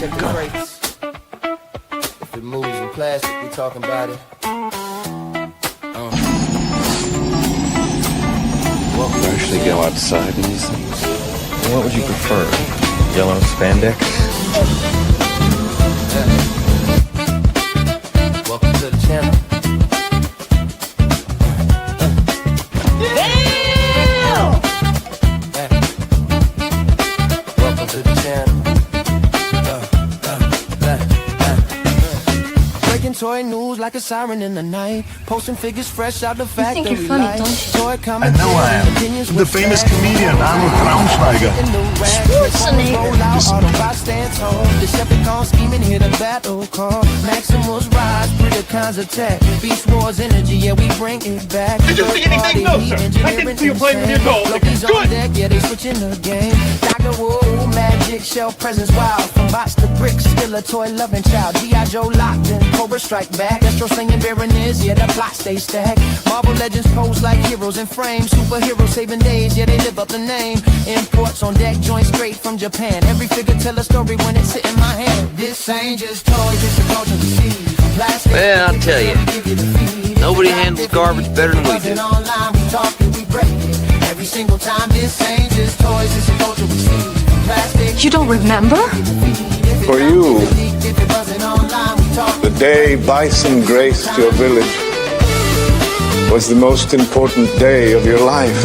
check the crates. If it moves in plastic, we talking about it. You actually go outside in these things? What would you prefer? Yellow spandex? Welcome to the channel. Damn! Welcome to the channel. Breaking toy news like a siren in the night. Posting figures fresh out the factory. You think you're funny, don't you? I know I am. The famous comedian Arnold Braunschweiger. Schwarzenegger. Decepticons scheming, hit a battle call. Maximus rise, Predacons attack. Beast Wars energy, yeah, we bring it back. Did you see anything? No, sir. I didn't see you playing with your dolls. Blokees on Good. deck, yeah, they switching the game. Dr. Woo, magic, shell presence wild. From box to bricks, still a toy loving child. G.I. Joe locked in, Cobra strike back. Astro slinging Baroness, yeah, the plot stay stacked. Marvel legends pose like heroes in frame. Superheroes saving days, yeah, they live up the name. Imports on deck, joints straight from Japan. Every figure tell a story when it's hit in my hand. This ain't just toys, it's a culture we see. Plastic, well, I'll tell you, nobody handles garbage better than we do. Online, we talk it, we break it. Every single time, this ain't just toys, it's a culture we see. Plastic, You don't remember? For you, the day bison graced your village was the most important day of your life.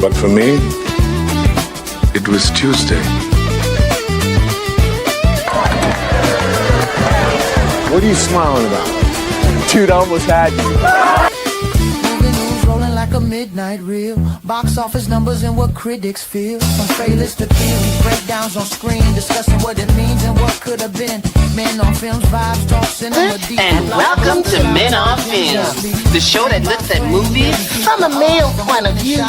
But for me, it was Tuesday. What are you smiling about? Dude, I almost had you. rolling like a midnight reel. Box office numbers and what critics feel. From trailers to theory, breakdowns on screen, discussing what it means and what could have been. Men on films, vibes, talk cinema deep. And welcome to Men on Films, the show that looks at movies from a male point of view.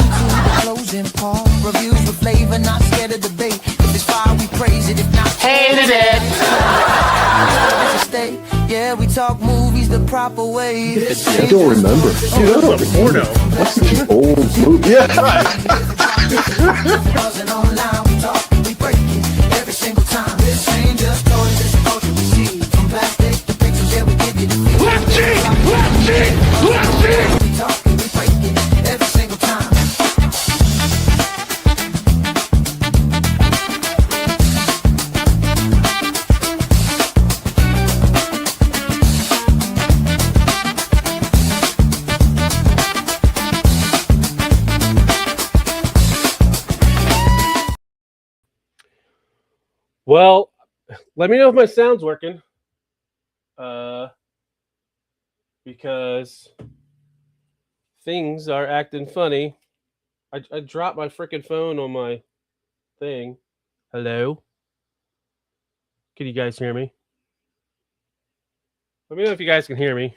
Closing part, reviews with flavor, not scared of debate. If it's fire, we praise it. If not, Hated it. stay. Yeah, we talk movies the proper way. I don't remember. Dude, that's like porno. That's such an old movie. Yeah, right. Buzzing online, we talk, we break it every single time. This ain't just toys, it's a culture we see. From plastic to pictures, yeah, we give you the feel. We talk, we break it every single time. Well, let me know if my sound's working. Because things are acting funny. I dropped my freaking phone on my thing. Hello? Can you guys hear me? Let me know if you guys can hear me.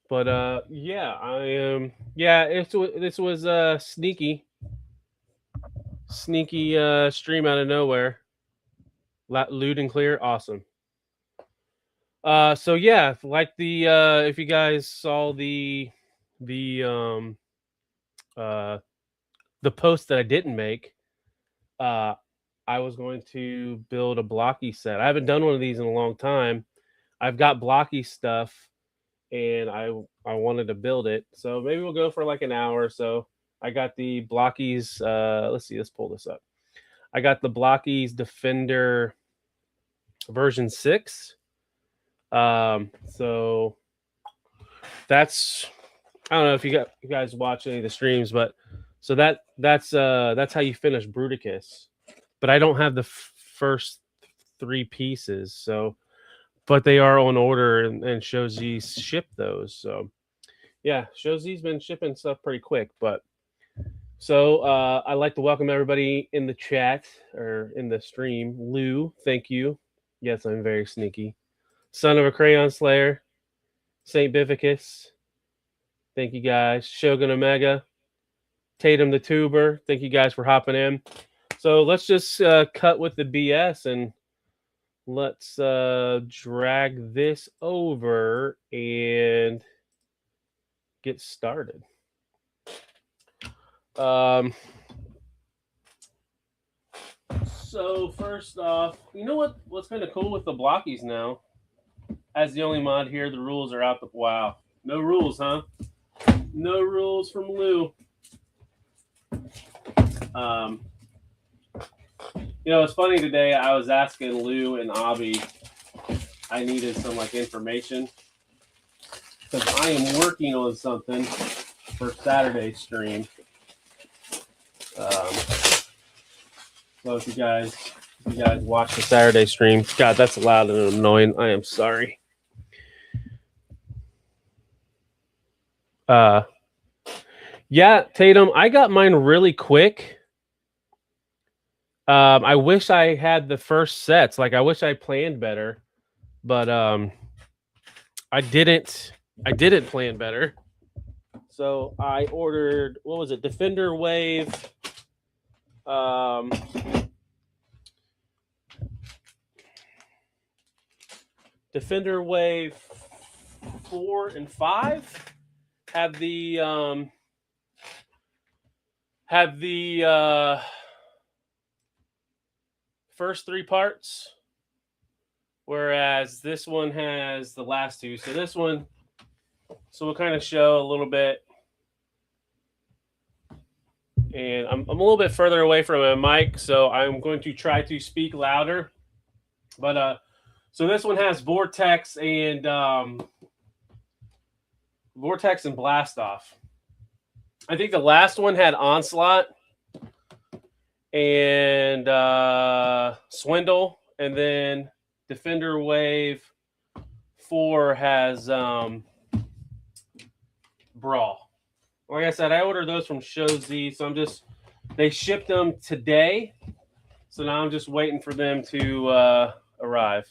But yeah, I am. Yeah, this was sneaky stream out of nowhere. Loot and clear, awesome. So yeah, like the if you guys saw the post that I didn't make, I was going to build a Blokees set. I haven't done one of these in a long time. I've got Blokees stuff, and I wanted to build it. So maybe we'll go for like an hour or so. I got the Blokees. Let's pull this up. I got the Blokees Defender version 6. So that's, I don't know if you guys watch any of the streams, but so that's how you finish Bruticus. But I don't have the first 3 pieces, so but they are on order, and Showz's shipped those. So yeah, Showz's been shipping stuff pretty quick. But so I'd like to welcome everybody in the chat or in the stream. Lou, thank you. Yes, I'm very sneaky. Son of a Crayon Slayer, Saint Bivicus, thank you guys. Shogun Omega, Tatum the Tuber, thank you guys for hopping in. So let's just cut with the BS and let's drag this over and get started. So first off, you know what's kind of cool with the Blockies now? As the only mod here, the rules are out. Wow, no rules, huh? No rules from Lou. You know, it's funny today. I was asking Lou and Abby. I needed some like information because I am working on something for Saturday stream. So if you guys watch the Saturday stream, God, that's loud and annoying. I am sorry. Yeah, Tatum, I got mine really quick. I wish I had the first sets. Like, I wish I planned better, but I didn't plan better. So I ordered, what was it? Defender Wave. Defender Wave 4 and 5 have the first 3 parts, whereas this one has the last 2. So this one, we'll kind of show a little bit. And I'm a little bit further away from my mic, so I'm going to try to speak louder. But so this one has Vortex and Blast Off. I think the last one had Onslaught and Swindle, and then Defender Wave 4 has Brawl. Like I said, I ordered those from Show Z, so they shipped them today. So now I'm just waiting for them to arrive.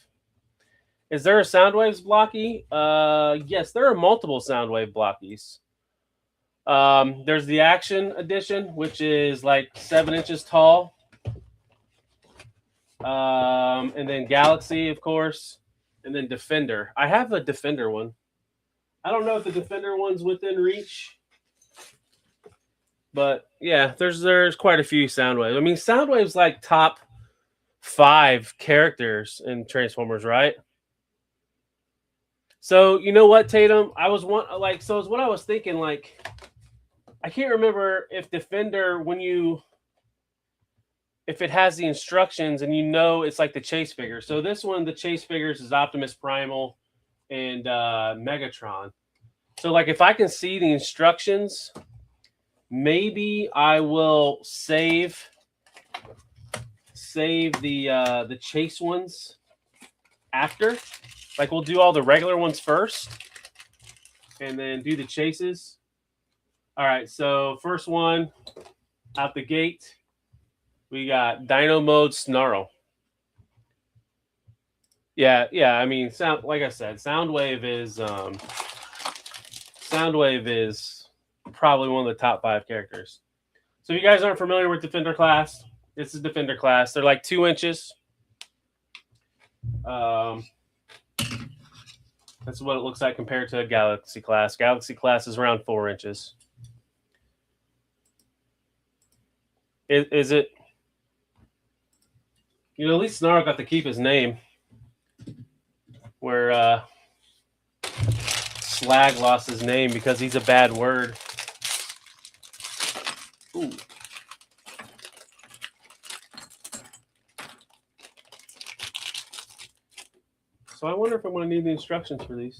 Is there a Soundwaves Blocky? Yes, there are multiple Soundwave Blockies. There's the Action Edition, which is like 7 inches tall. And then Galaxy, of course. And then Defender. I have a Defender one. I don't know if the Defender one's within reach. But yeah, there's quite a few Soundwaves. I mean, Soundwave's like top 5 characters in Transformers, right? So you know what, Tatum? I was what I was thinking. Like, I can't remember if Defender, if it has the instructions and it's like the chase figure. So this one, the chase figures is Optimus Primal and Megatron. So like, if I can see the instructions, maybe I will save the chase ones after. Like, we'll do all the regular ones first and then do the chases. All right, so first one out the gate, we got Dino Mode Snarl. Yeah, I mean, like I said, Soundwave is probably one of the top 5 characters. So if you guys aren't familiar with Defender class, this is Defender class. They're like 2 inches. That's what it looks like compared to a Galaxy class. Galaxy class is around 4 inches. Is it? You know, at least Snarl got to keep his name. Where Slag lost his name because he's a bad word. Ooh. So I wonder if I'm going to need the instructions for these.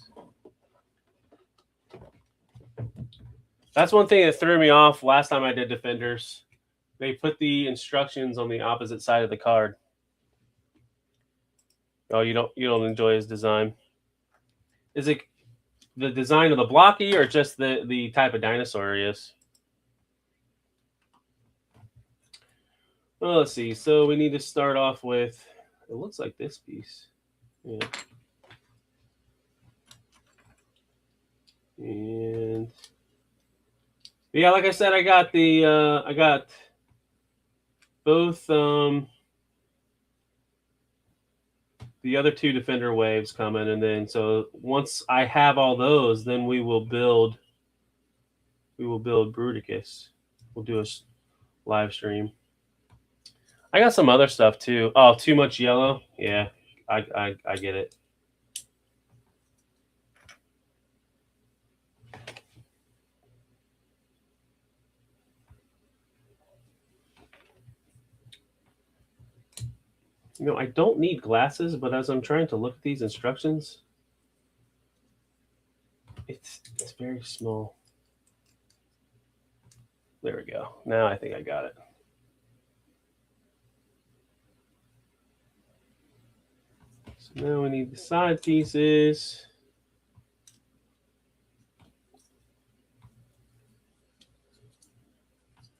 That's one thing that threw me off last time I did Defenders. They put the instructions on the opposite side of the card. Oh, you don't enjoy his design. Is it the design of the Blocky or just the type of dinosaur he is? Well, let's see. So we need to start off with, it looks like this piece. Yeah. And yeah, like I said, I got both the other 2 Defender waves coming, and then so once I have all those, then we will build Bruticus. We'll do a live stream. I got some other stuff too. Oh, too much yellow. Yeah, I get it. You know, I don't need glasses, but as I'm trying to look at these instructions, it's very small. There we go. Now I think I got it. So now we need the side pieces.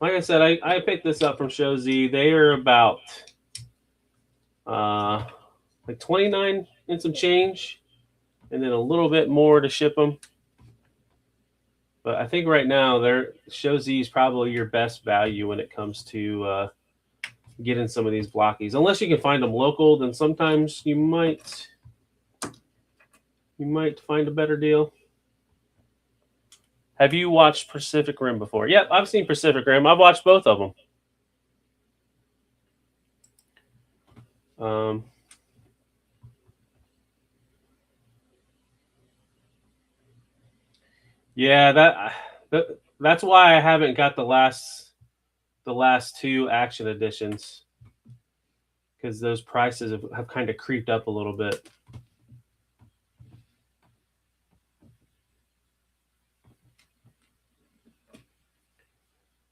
Like I said, I picked this up from Show Z. They are about like 29 and some change, and then a little bit more to ship them. But I think right now their Show Z is probably your best value when it comes to getting some of these Blokkees. Unless you can find them local, then sometimes you might find a better deal. Have you watched Pacific Rim before? Yep, I've seen Pacific Rim. I've watched both of them. Yeah, that's why I haven't got the last two action editions, because those prices have kind of creeped up a little bit.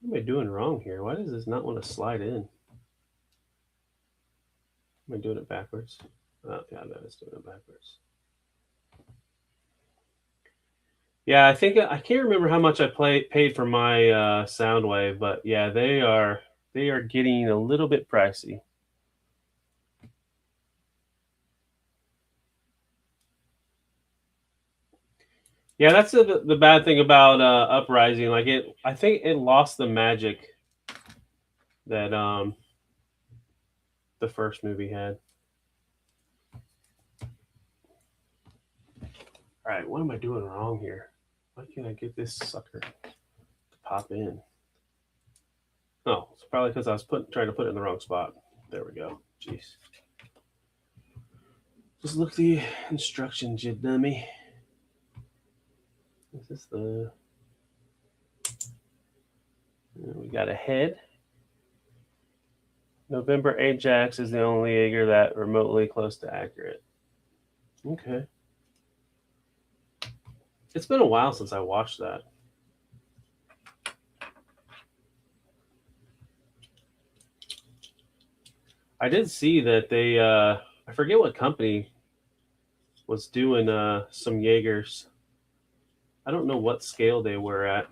What am I doing wrong here? Why does this not want to slide in? Am I doing it backwards? Oh, yeah, that is doing it backwards. Yeah, I think I can't remember how much I paid for my Soundwave, but yeah, they are getting a little bit pricey. Yeah, that's the bad thing about Uprising. Like I think it lost the magic that the first movie had. All right, what am I doing wrong here? Why can't I get this sucker to pop in? Oh, it's probably because I was trying to put it in the wrong spot. There we go. Jeez. Just look the instructions, you dummy. Is this the... We got a head. November Ajax is the only Jaeger that remotely close to accurate. Okay. It's been a while since I watched that. I did see that they, I forget what company was doing some Jaegers. I don't know what scale they were at.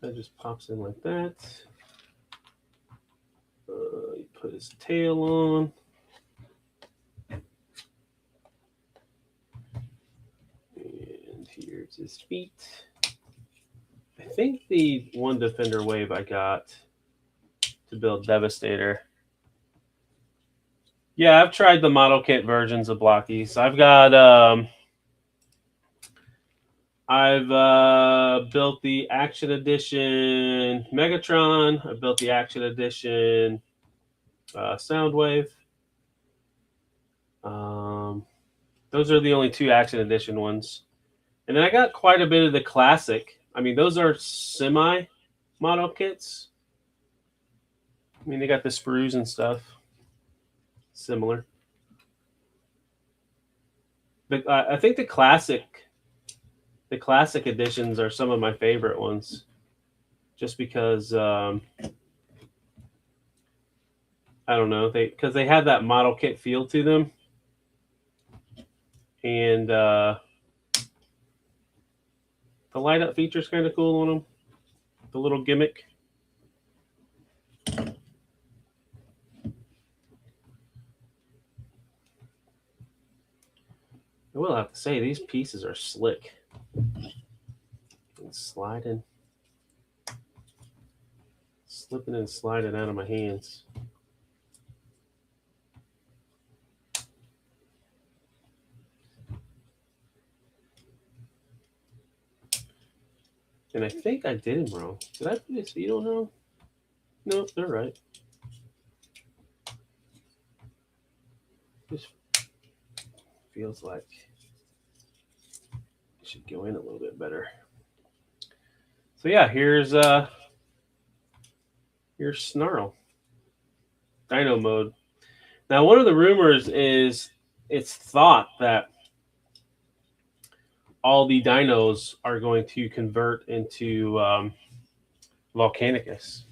That just pops in like that. You put his tail on. And here's his feet. I think the one Defender Wave I got to build Devastator. Yeah, I've tried the model kit versions of Blokkees. I've got I've built the Action Edition Megatron. I built the Action Edition Soundwave. Those are the only two Action Edition ones. And then I got quite a bit of the classic. I mean, those are semi-model kits. I mean, they got the sprues and stuff. Similar. But I think the classic editions are some of my favorite ones. Just because, I don't know, because they have that model kit feel to them. And the light up feature is kind of cool on them. The little gimmick. I will have to say, these pieces are slick. And sliding. Slipping and sliding out of my hands. And I think I did them wrong. Did I do this? You don't know? No, they're right. This feels like it should go in a little bit better. So yeah, here's Snarl. Dino mode. Now, one of the rumors is it's thought that all the dinos are going to convert into Volcanicus.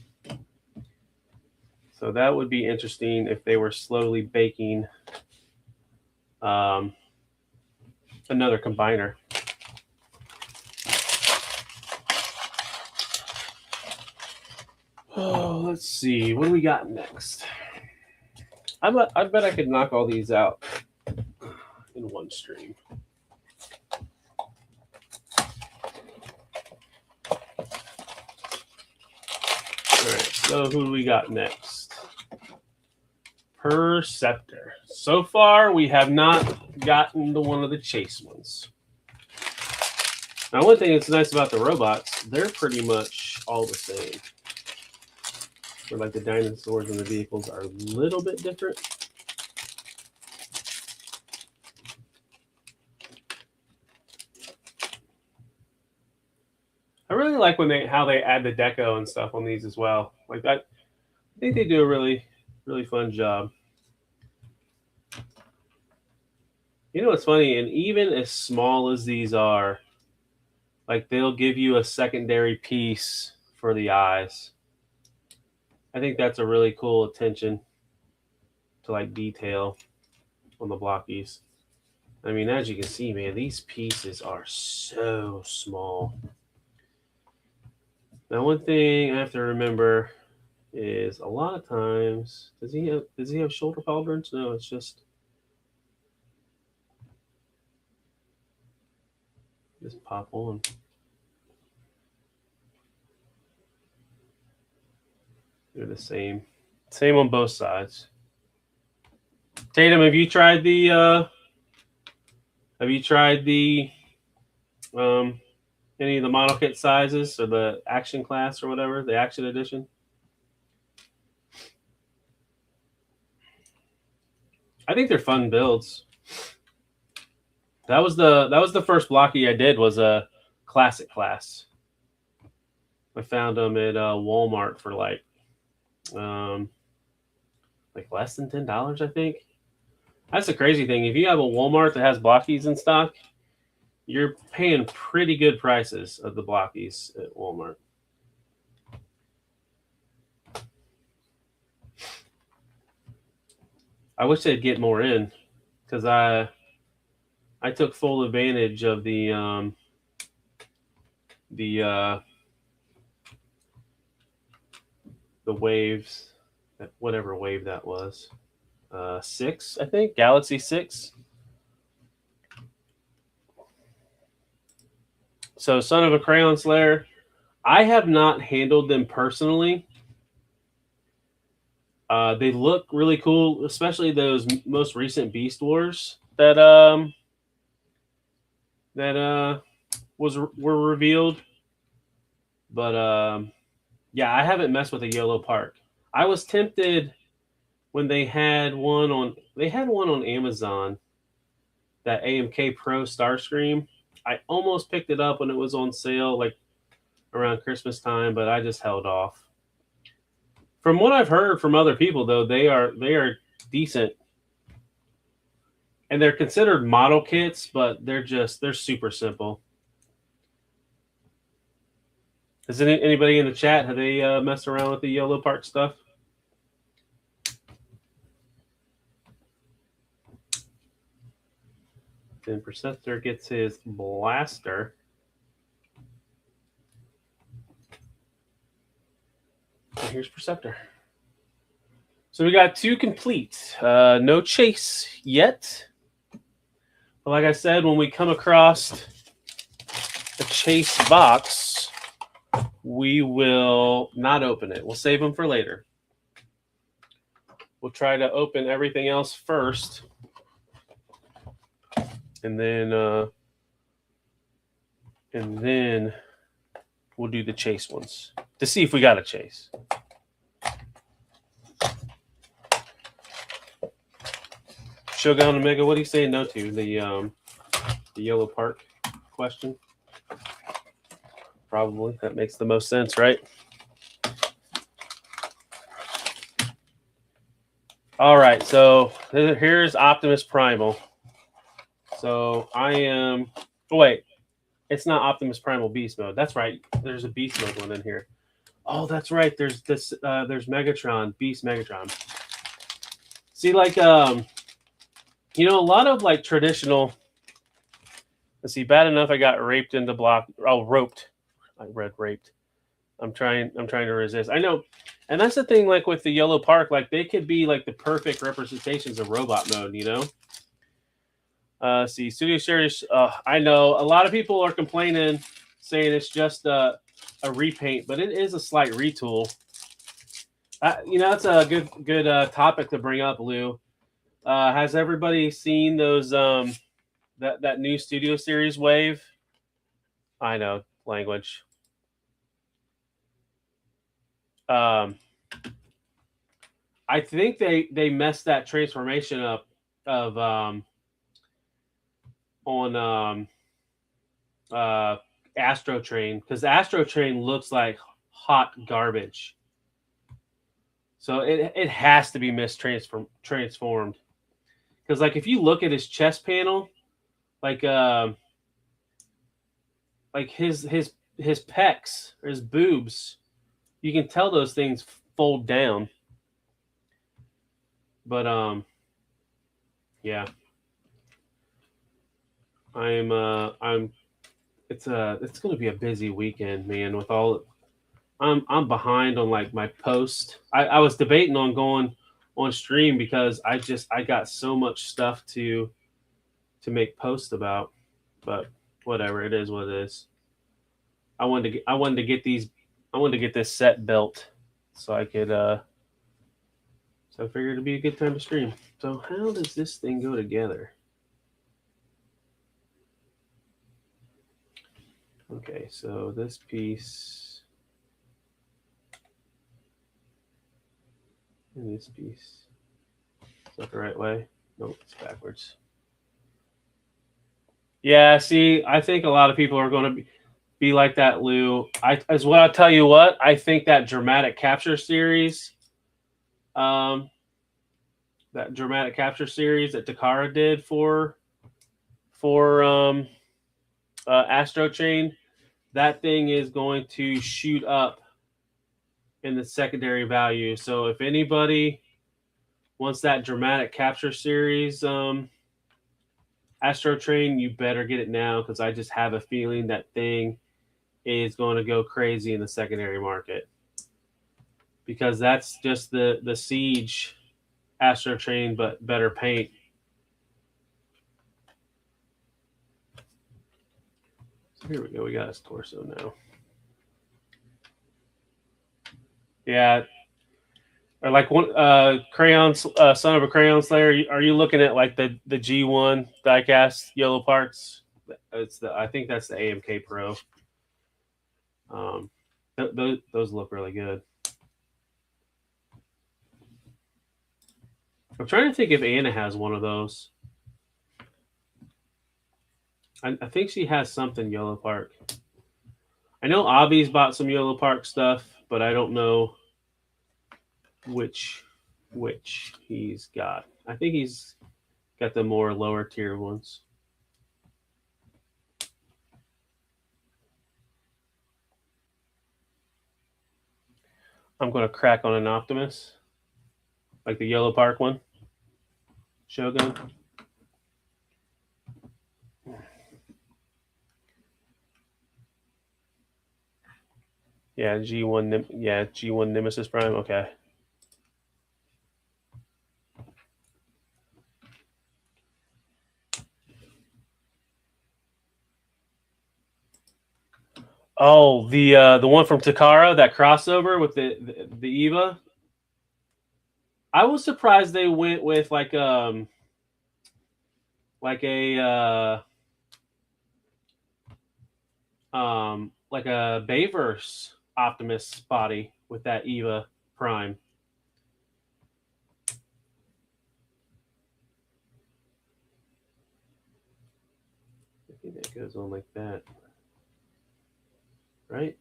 So that would be interesting if they were slowly baking another combiner. Oh, let's see. What do we got next? I bet I could knock all these out in one stream. All right, so who do we got next? Perceptor. So far, we have not gotten to one of the chase ones. Now, one thing that's nice about the robots, they're pretty much all the same. Where like the dinosaurs and the vehicles are a little bit different. I really like when how they add the deco and stuff on these as well. Like that, I think they do a really fun job. You know what's funny? And even as small as these are, like they'll give you a secondary piece for the eyes. I think that's a really cool attention to like detail on the Blokees. I mean, as you can see, man, these pieces are so small. Now, one thing I have to remember is a lot of times, does he have shoulder pauldrons? No, it's just pop on. They're the same on both sides. Tatum, have you tried the any of the model kit sizes or the action class or whatever, the action edition? I think they're fun builds. That was the first Blockee I did, was a classic class. I found them at Walmart for like less than $10, I think. That's the crazy thing. If you have a Walmart that has Blockees in stock, you're paying pretty good prices of the Blockees at Walmart. I wish they'd get more in, because I took full advantage of the waves, whatever wave that was. 6, I think, Galaxy 6. So, Son of a Crayon Slayer, I have not handled them personally. They look really cool, especially those most recent Beast Wars that were revealed. But yeah, I haven't messed with a Yellow Park. I was tempted when they had one on Amazon, that AMK Pro Starscream. I almost picked it up when it was on sale, like around Christmas time, but I just held off. From what I've heard from other people, though, they are decent, and they're considered model kits, but they're super simple. Has anybody in the chat, have they messed around with the Yellow Park stuff? Then Perceptor gets his blaster. And here's Perceptor. So we got 2 complete. No chase yet. But like I said, when we come across the chase box, we will not open it. We'll save them for later. We'll try to open everything else first. And then we'll do the chase ones to see if we got a chase. Shogun Omega, what do you say no to? The Yellow Park question? Probably. That makes the most sense, right? All right, so here's Optimus Primal. So I am... Oh, wait. It's not Optimus Primal Beast Mode. That's right. There's a Beast Mode one in here. Oh, that's right. There's this. There's Megatron, Beast Megatron. See, like, you know, a lot of like traditional. Let's see. Bad enough I got raped into block. Oh, roped. I read raped. I'm trying to resist. I know, and that's the thing. Like with the Yellow Park, like they could be like the perfect representations of robot mode. You know. See, Studio Series. I know a lot of people are complaining, saying it's just a repaint, but it is a slight retool. You know, that's a good topic to bring up, Lou. Has everybody seen those that new Studio Series wave? I know language. I think they messed that transformation up of on Astro Train, because the Astro Train looks like hot garbage. So it has to be transformed. Because like if you look at his chest panel, like his pecs or his boobs, you can tell those things fold down. But yeah. It's going to be a busy weekend, man, with all I'm behind on like my post. I was debating on going on stream because I got so much stuff to make posts about, but whatever, it is what it is. I wanted to get this set built so I could so I figured it'd be a good time to stream. So how does this thing go together? Okay, so this piece and this piece. Is that the right way? Nope, it's backwards. Yeah, see, I think a lot of people are going to be like that, Lou. As what I'll tell you what, I think that dramatic capture series, that Takara did for Astro Chain, that thing is going to shoot up in the secondary value. So if anybody wants that dramatic capture series Astro Train, you better get it now, because I just have a feeling that thing is going to go crazy in the secondary market, because that's just the Siege Astro Train but better paint. Here we go. We got his torso now. Yeah. Or like one Crayon Son of a Crayon Slayer. Are you looking at like the G1 diecast yellow parts? I think that's the AMK Pro. Those look really good. I'm trying to think if Anna has one of those. I think she has something Yellow Park. I know Avi's bought some Yellow Park stuff, but I don't know which he's got. I think he's got the more lower tier ones. I'm going to crack on an Optimus, like the Yellow Park one. Shogun. Yeah, G1 Nemesis Prime. Okay. Oh, the one from Takara, that crossover with the Eva. I was surprised they went with like a like a Bayverse Optimus body with that Eva Prime. I think that goes on like that, right?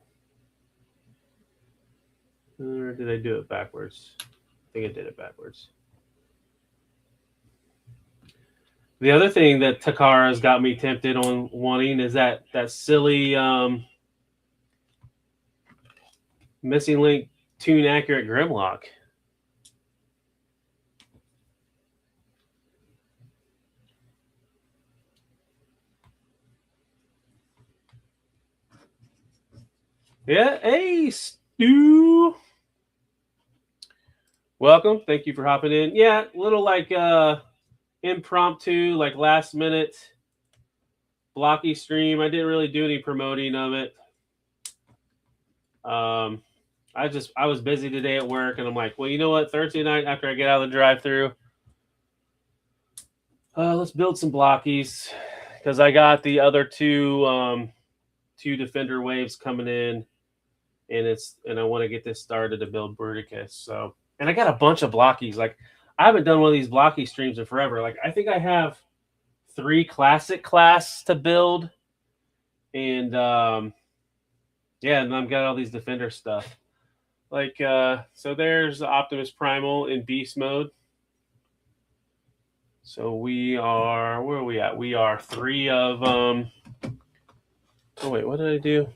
Or did I do it backwards? I think I did it backwards. The other thing that Takara's got me tempted on wanting is that silly Missing Link Tune Accurate Grimlock. Yeah, hey, Stu. Welcome. Thank you for hopping in. Yeah, little like impromptu, like last minute blocky stream. I didn't really do any promoting of it. I was busy today at work, and I'm like, well, you know what? Thursday night after I get out of the drive-through, let's build some blockies because I got the other two defender waves coming in, and I want to get this started to build Bruticus. So, and I got a bunch of blockies. Like I haven't done one of these blocky streams in forever. Like I think I have 3 classic class to build, and yeah, and I've got all these defender stuff. Like so there's Optimus Primal in beast mode. So we are, where are we at? We are 3 of oh wait, what did I do?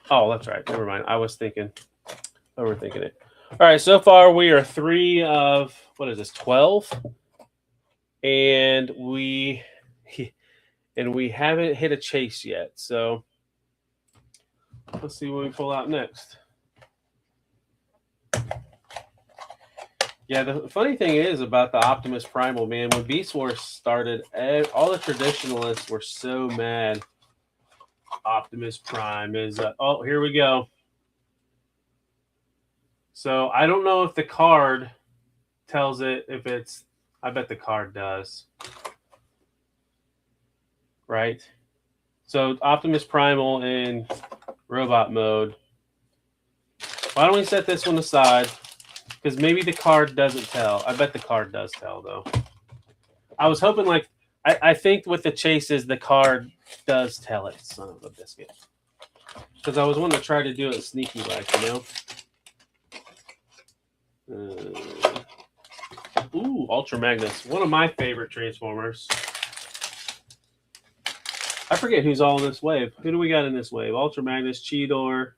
Oh, that's right. Never mind. I was overthinking it. All right, so far we are 3 of, what is this, 12? And we haven't hit a chase yet. So let's see what we pull out next. Yeah, the funny thing is about the Optimus Primal, man, when Beast Wars started, all the traditionalists were so mad. Optimus Prime is, oh, here we go. So I don't know if the card tells it if it's, I bet the card does. Right? So Optimus Primal in robot mode. Why don't we set this one aside? Because maybe the card doesn't tell. I bet the card does tell, though. I was hoping, like, I think with the chases, the card does tell it. Son of a biscuit. Because I was wanting to try to do it sneaky like, you know? Ooh, Ultra Magnus. One of my favorite Transformers. I forget who's all in this wave. Who do we got in this wave? Ultra Magnus, Cheetor.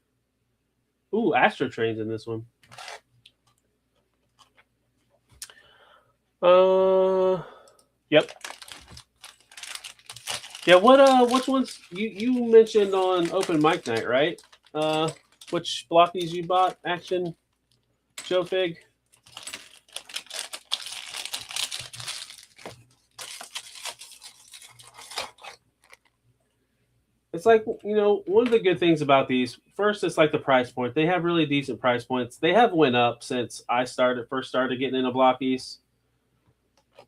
Ooh, Astro Train's in this one. Yep. Yeah, which ones you mentioned on Open Mic Night, right? Which blockies you bought? Action Joe Fig? It's like, you know, one of the good things about these, first, it's like the price point. They have really decent price points. They have went up since I first started getting into blockies.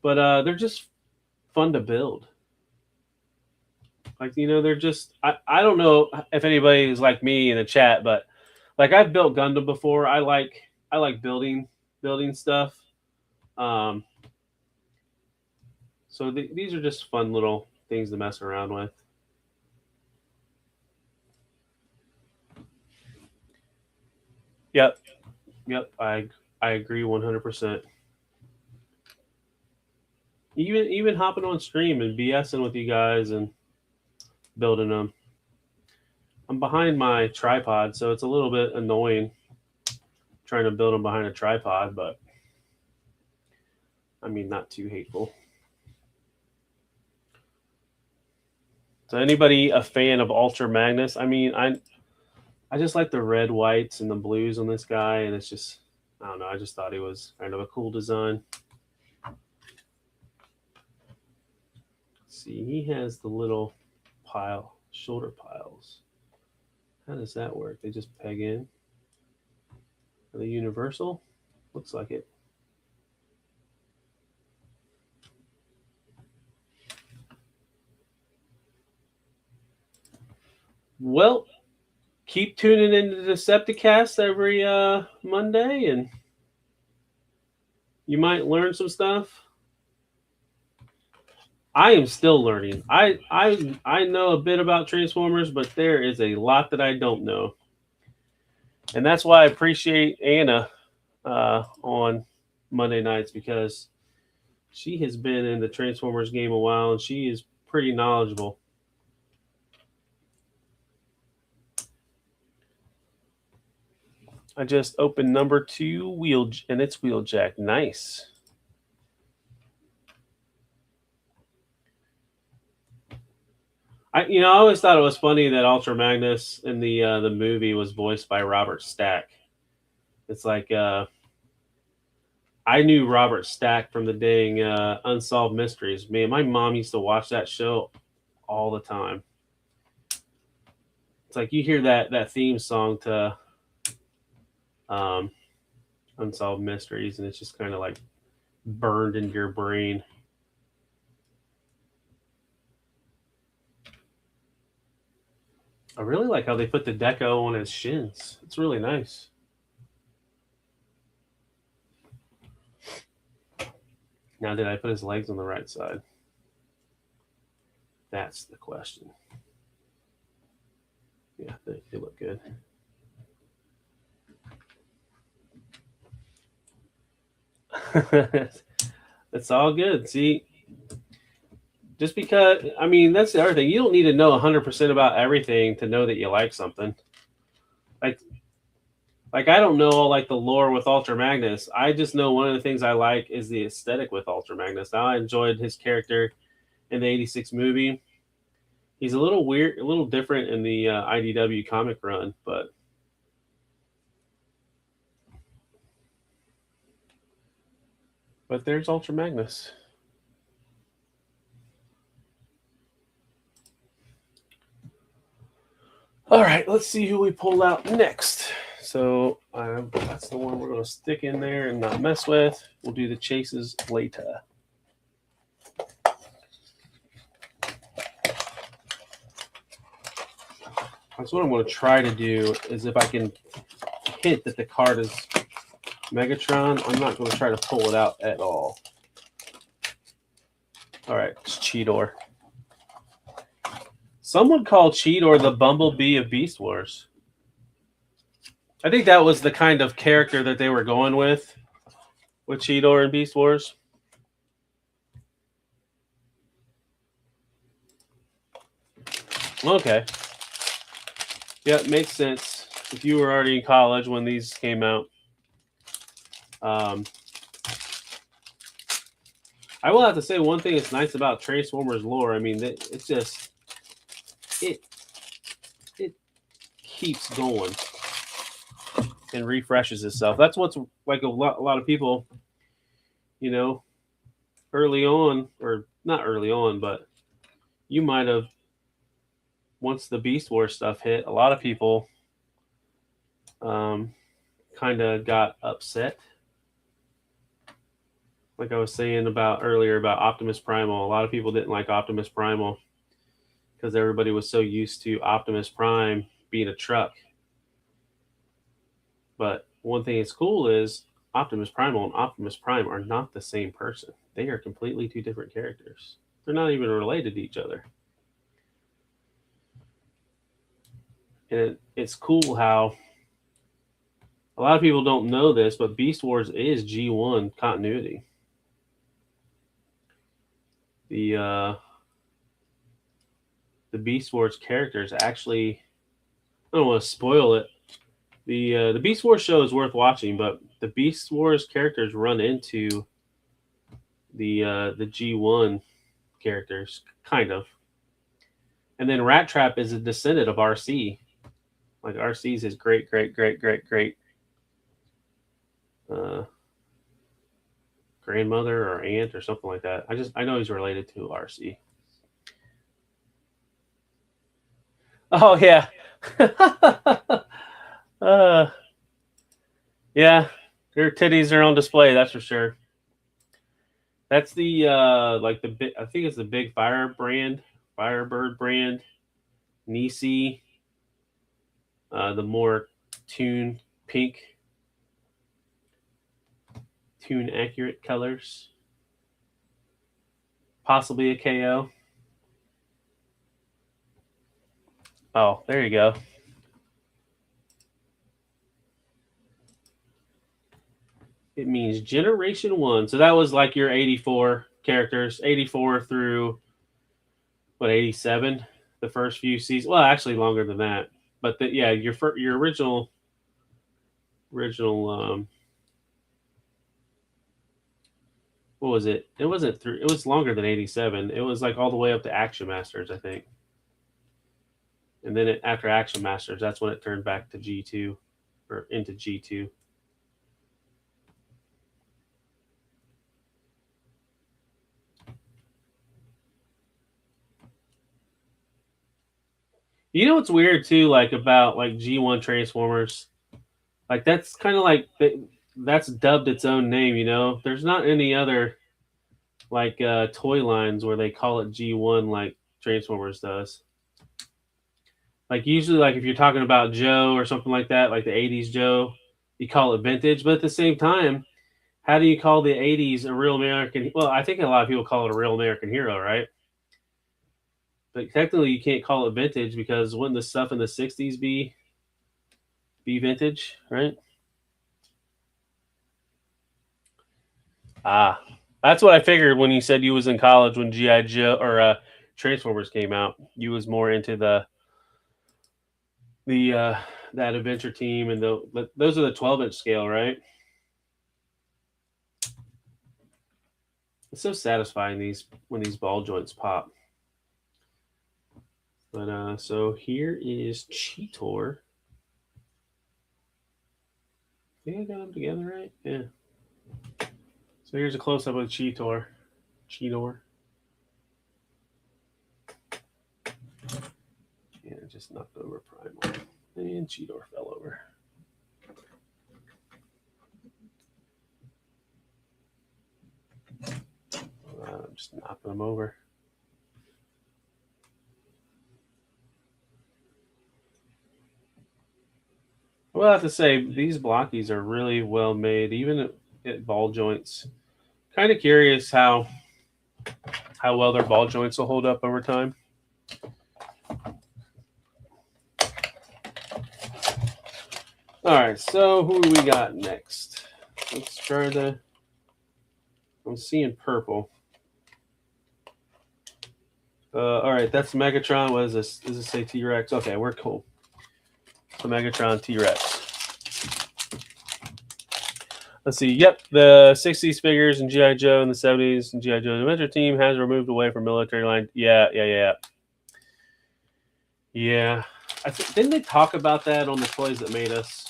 But they're just fun to build. Like, you know, they're just, I don't know if anybody is like me in the chat, but like I've built Gundam before. I like building stuff. So these are just fun little things to mess around with. Yep. I agree 100%. Even hopping on stream and BSing with you guys and building them. I'm behind my tripod, so it's a little bit annoying trying to build them behind a tripod, but I mean, not too hateful. So anybody a fan of Ultra Magnus? I mean, I just like the red, whites, and the blues on this guy, and it's just, I don't know, I just thought he was kind of a cool design. Let's see, he has the little shoulder piles. How does that work? They just peg in? Are they universal? Looks like it. Well, keep tuning into the Decepticast every Monday, and you might learn some stuff. I am still learning. I know a bit about Transformers, but there is a lot that I don't know, and that's why I appreciate Anna on Monday nights, because she has been in the Transformers game a while and she is pretty knowledgeable. I just opened number 2 wheel, and it's Wheeljack. Nice. I always thought it was funny that Ultra Magnus in the movie was voiced by Robert Stack. It's like I knew Robert Stack from the dang Unsolved Mysteries. Man, my mom used to watch that show all the time. It's like you hear that theme song to Unsolved Mysteries, and it's just kind of like burned into your brain. I really like how they put the deco on his shins. It's really nice. Now, did I put his legs on the right side? That's the question. Yeah, they look good. It's all good. See, just because, I mean, that's the other thing. You don't need to know 100% about everything to know that you like something. Like I don't know all like the lore with Ultra Magnus. I just know one of the things I like is the aesthetic with Ultra Magnus. Now, I enjoyed his character in the '86 movie. He's a little weird, a little different in the IDW comic run, but there's Ultra Magnus. All right, let's see who we pull out next. So that's the one we're going to stick in there and not mess with. We'll do the chases later. That's what I'm going to try to do, is if I can hint that the card is Megatron, I'm not going to try to pull it out at all. All right, it's Cheetor. Someone called Cheetor the Bumblebee of Beast Wars. I think that was the kind of character that they were going with Cheetor and Beast Wars. Okay. Yeah, it makes sense. If you were already in college when these came out. I will have to say one thing that's nice about Transformers lore. I mean, it's just it keeps going and refreshes itself. That's what's like a lot of people, early on, or not early on, but you might have, once the Beast Wars stuff hit, a lot of people kind of got upset. Like I was saying earlier about Optimus Primal. A lot of people didn't like Optimus Primal because everybody was so used to Optimus Prime being a truck. But one thing that's cool is Optimus Primal and Optimus Prime are not the same person. They are completely two different characters. They're not even related to each other. And it's cool how a lot of people don't know this, but Beast Wars is G1 continuity. The Beast Wars characters actually, I don't want to spoil it. The Beast Wars show is worth watching, but the Beast Wars characters run into the G1 characters, kind of. And then Rat Trap is a descendant of RC. Like RC's his great grandmother or aunt or something like that. I know he's related to RC. Oh yeah. Yeah, their titties are on display, that's for sure. That's the I think it's the big Firebird brand, Nisi, the more tune accurate colors. Possibly a KO. Oh, there you go. It means Generation 1. So that was like your 84 characters, 84 through, what, 87? The first few seasons. Well, actually longer than that. But your original what was it? It wasn't through. It was longer than 87. It was like all the way up to Action Masters, I think. And then after Action Masters, that's when it turned back to G2 or into G2. You know what's weird too, like about like G1 Transformers, like that's kind of like that's dubbed its own name. You know, there's not any other like toy lines where they call it G1 like Transformers does. Like usually, like if you're talking about Joe or something like that, like the '80s Joe, you call it vintage. But at the same time, how do you call the '80s a real American? Well, I think a lot of people call it a real American hero, right? But technically, you can't call it vintage because wouldn't the stuff in the '60s be vintage, right? Ah, that's what I figured when you said you was in college when GI Joe or Transformers came out. You was more into the that adventure team, and those are the 12-inch scale, right? It's so satisfying when these ball joints pop. But so here is Cheetor. I think I got them together right. Yeah. So here's a close up of Cheetor. Yeah, just knocked over Primal. And Cheetor fell over. I'm just knocking them over. Well, I have to say, these Blokkees are really well made, even at ball joints. Kind of curious how well their ball joints will hold up over time. All right, so who do we got next? Let's try I'm seeing purple. All right, that's Megatron. What is this? Does it say T-Rex? Okay, we're cool. So Megatron T-Rex. Let's see. Yep, the 60s figures and G.I. Joe in the 70s and G.I. Joe's Adventure Team has removed away from military line. Yeah. Didn't they talk about that on the Toys That Made Us?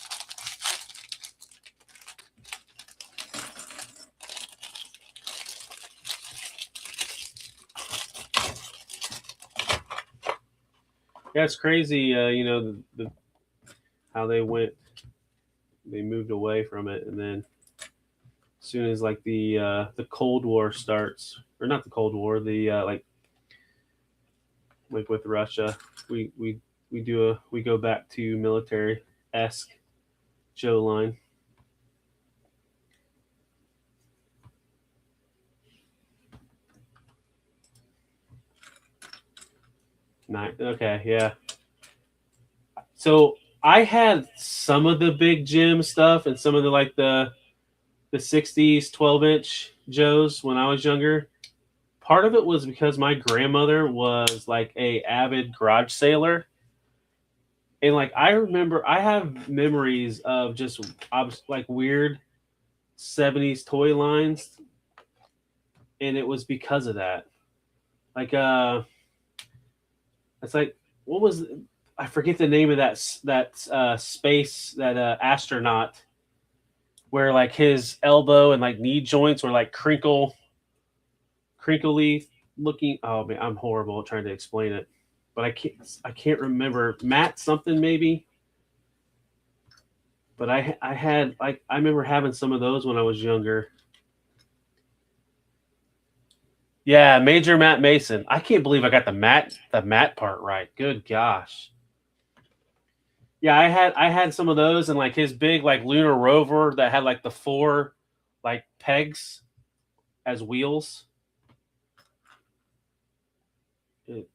Yeah, it's crazy. How they moved away from it, and then as soon as like the Cold War starts, or not the Cold War, the like with Russia, we go back to military-esque Joe line. Okay, yeah. So I had some of the Big Jim stuff and some of the 60s 12-inch Joes when I was younger. Part of it was because my grandmother was like a avid garage sailor. And like I remember I have memories of just like weird 70s toy lines. And it was because of that. Like it's like, what was I forget the name of that space, that astronaut, where like his elbow and like knee joints were like crinkly looking. Oh man, I'm horrible at trying to explain it, but I can't remember. Matt something maybe. But I remember having some of those when I was younger. Yeah, Major Matt Mason. I can't believe I got the Matt part right. Good gosh. Yeah, I had some of those, and like his big like lunar rover that had like the 4 like pegs as wheels. It-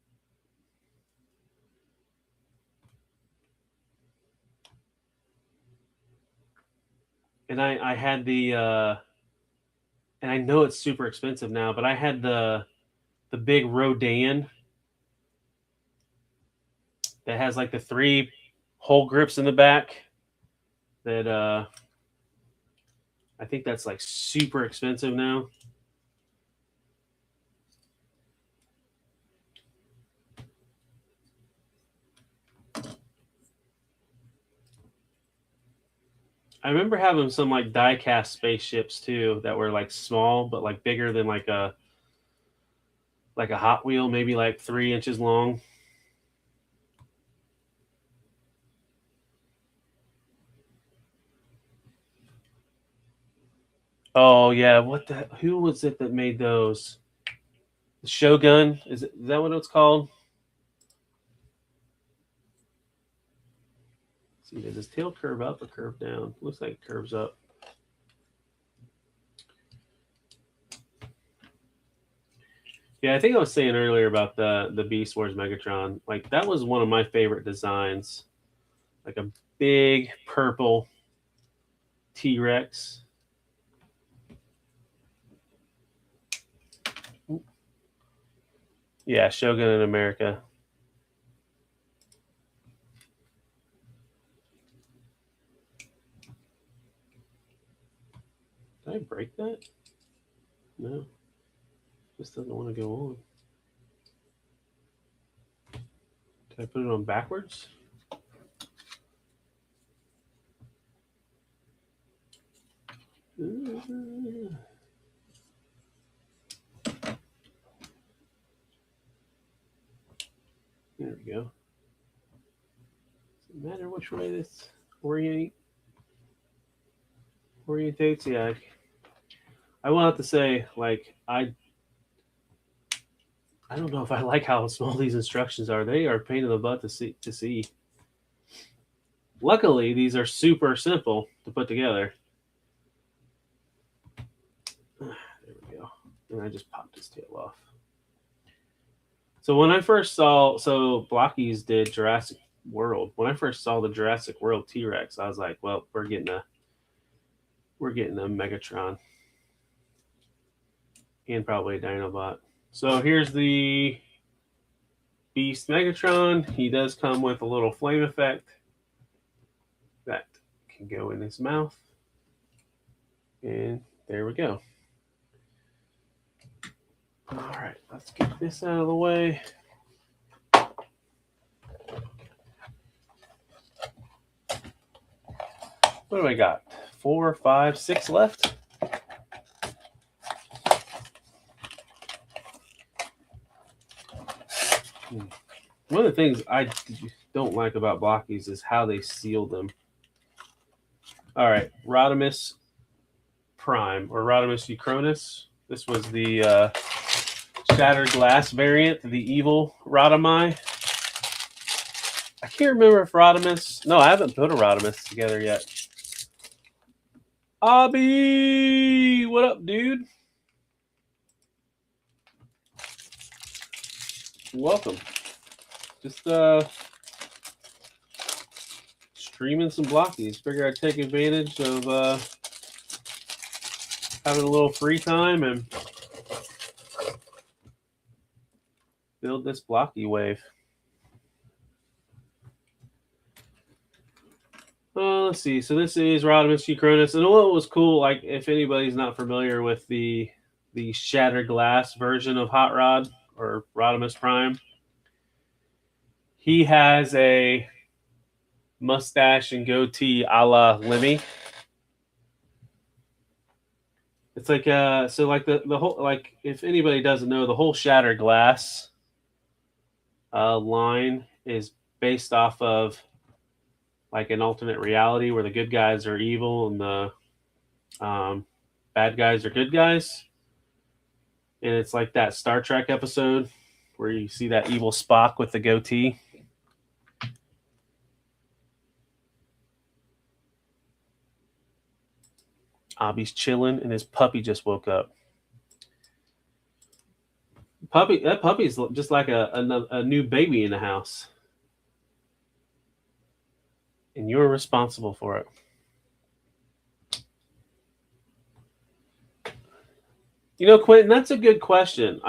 and I had the and I know it's super expensive now, but I had the big Rodan that has like the 3 hole grips in the back. That I think that's like super expensive now. I remember having some like die-cast spaceships too that were like small but like bigger than like a Hot Wheel, maybe like 3 inches long. Oh yeah, what the? Who was it that made those? The Shogun? Is that what it's called? Let's see, does his tail curve up or curve down? Looks like it curves up. Yeah, I think I was saying earlier about the Beast Wars Megatron. Like that was one of my favorite designs. Like a big purple T-Rex. Yeah, Shogun in America. Did I break that? No. This doesn't want to go on. Did I put it on backwards? There we go. Doesn't matter which way this orientates. Yeah, I will have to say, like, I don't know if I like how small these instructions are. They are a pain in the butt to see. Luckily, these are super simple to put together. There we go. And I just popped his tail off. So when I first saw, Blokees did Jurassic World. When I first saw the Jurassic World T-Rex, I was like, well, we're getting a Megatron and probably a Dinobot. So here's the Beast Megatron. He does come with a little flame effect that can go in his mouth. And there we go. All right, let's get this out of the way. What do I got? 4, 5, 6 left. One of the things I don't like about Blockies is how they seal them. All right, Rodimus Prime or Rodimus Uchronus. This was the shattered glass variant, the evil Rodimi. I can't remember if Rodimus. No, I haven't put a Rodimus together yet. Abby, what up, dude? Welcome. Just streaming some Blockies. Figure I'd take advantage of having a little free time and build this Blocky wave. Let's see. So this is Rodimus Uchronus. And what was cool, like if anybody's not familiar with the shattered glass version of Hot Rod or Rodimus Prime, he has a mustache and goatee a la Lemmy. It's like so like the whole, like if anybody doesn't know, the whole shattered glass line is based off of like an alternate reality where the good guys are evil and the bad guys are good guys. And it's like that Star Trek episode where you see that evil Spock with the goatee. Obby's chilling, and his puppy just woke up. That puppy's just like a new baby in the house, and you're responsible for it. Quentin, that's a good question.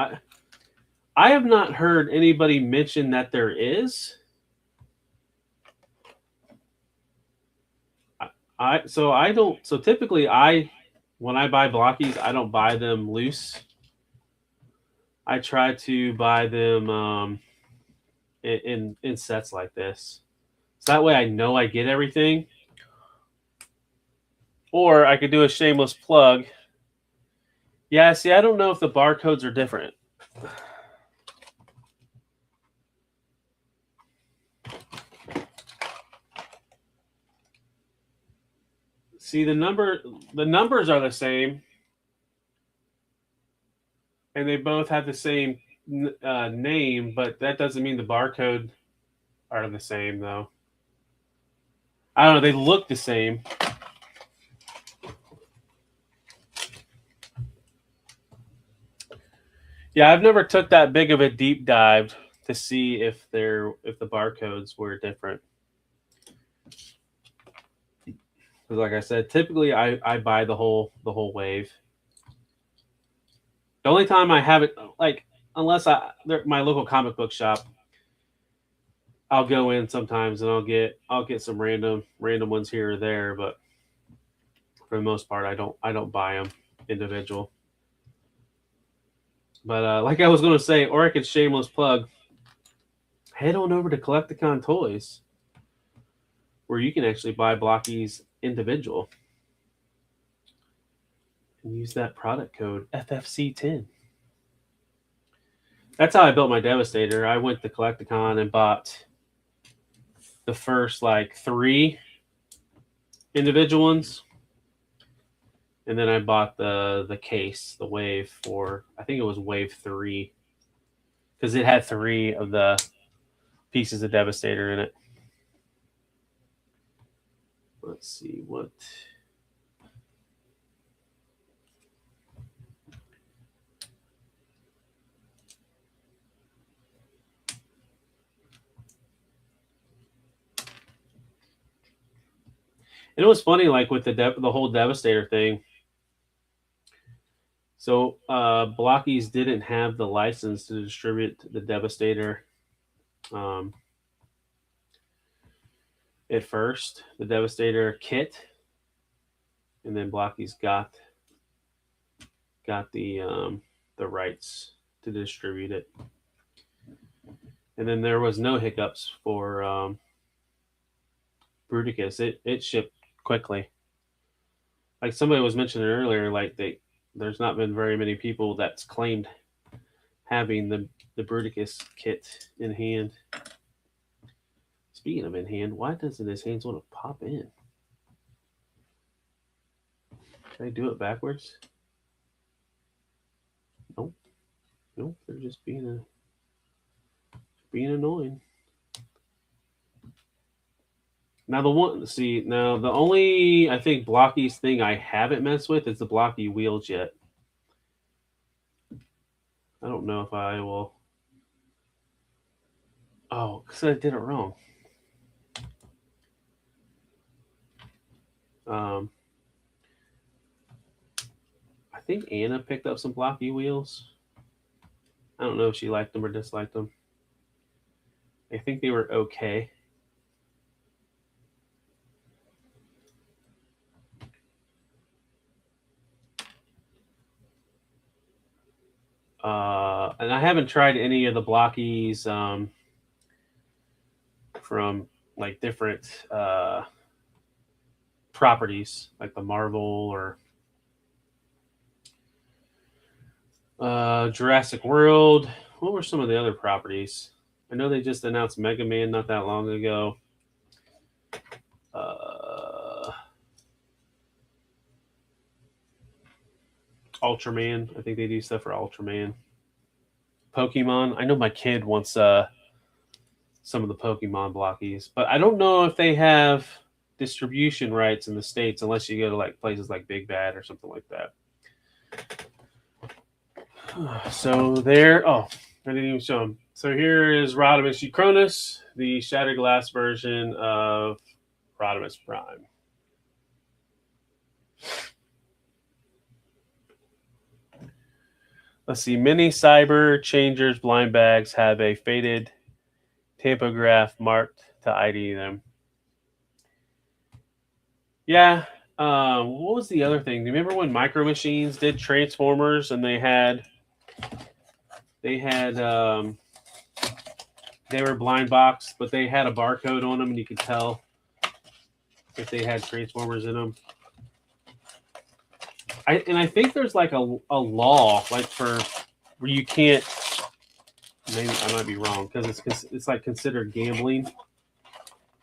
I have not heard anybody mention that there is. So typically when I buy Blokkees, I don't buy them loose. I try to buy them in sets like this. So that way I know I get everything. Or I could do a shameless plug. Yeah, see, I don't know if the barcodes are different. See, the numbers are the same, and they both have the same name, but that doesn't mean the barcode are the same, though. I don't know. They look the same. Yeah, I've never took that big of a deep dive to see if the barcodes were different. Because like I said, typically I buy the whole wave. The only time I have it, like, unless my local comic book shop, I'll go in sometimes and I'll get some random ones here or there, but for the most part, I don't buy them individual. But like I was going to say, or I could shameless plug, head on over to Collecticon Toys, where you can actually buy Blokkees individual and use that product code FFC10. That's how I built my Devastator. I went to Collecticon and bought the first like 3 individual ones, and then I bought the case, the wave, for I think it was wave 3, because it had 3 of the pieces of Devastator in it. Let's see what. And it was funny, like with the whole Devastator thing. So Blokkees didn't have the license to distribute the Devastator at first, the Devastator kit, and then Blokkees got the rights to distribute it, and then there was no hiccups for Bruticus. It shipped quickly. Like somebody was mentioning earlier, like there's not been very many people that's claimed having the Bruticus kit in hand. Speaking of in hand, why doesn't his hands want to pop in? Can I do it backwards? Nope. Nope, they're just being annoying. Now the only I think Blokkees thing I haven't messed with is the Blockee wheels yet. I don't know if I will. Oh, because I did it wrong. I think Anna picked up some Blockee wheels. I don't know if she liked them or disliked them. I think they were okay. And I haven't tried any of the Blokkees from like different properties, like the Marvel or Jurassic World. What were some of the other properties? I know they just announced Mega Man not that long ago. Ultraman. I think they do stuff for Ultraman. Pokemon. I know my kid wants some of the Pokemon Blokkees, but I don't know if they have distribution rights in the States unless you go to like places like Big Bad or something like that. So there, oh, I didn't even show them. So here is Rodimus Uchronus, the Shattered Glass version of Rodimus Prime. Let's see, many Cyber Changers blind bags have a faded tampograph marked to ID them. Yeah. What was the other thing? Do you remember when Micro Machines did Transformers and they were blind boxed, but they had a barcode on them and you could tell if they had Transformers in them. I think there's like a law like for where you can't. Maybe I might be wrong because it's like considered gambling,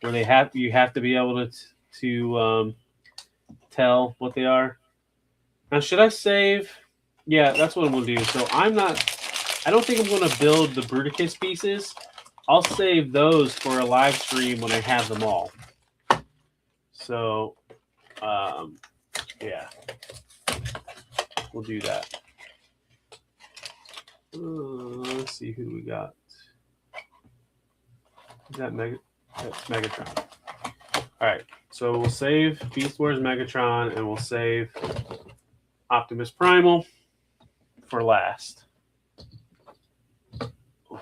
where you have to be able to tell what they are. Now, should I save? Yeah, that's what I'm gonna do. So I don't think I'm gonna build the Bruticus pieces. I'll save those for a live stream when I have them all. So, yeah. We'll do that. Let's see who we got. Is that that's Megatron. All right, so we'll save Beast Wars Megatron and we'll save Optimus Primal for last. Oh, of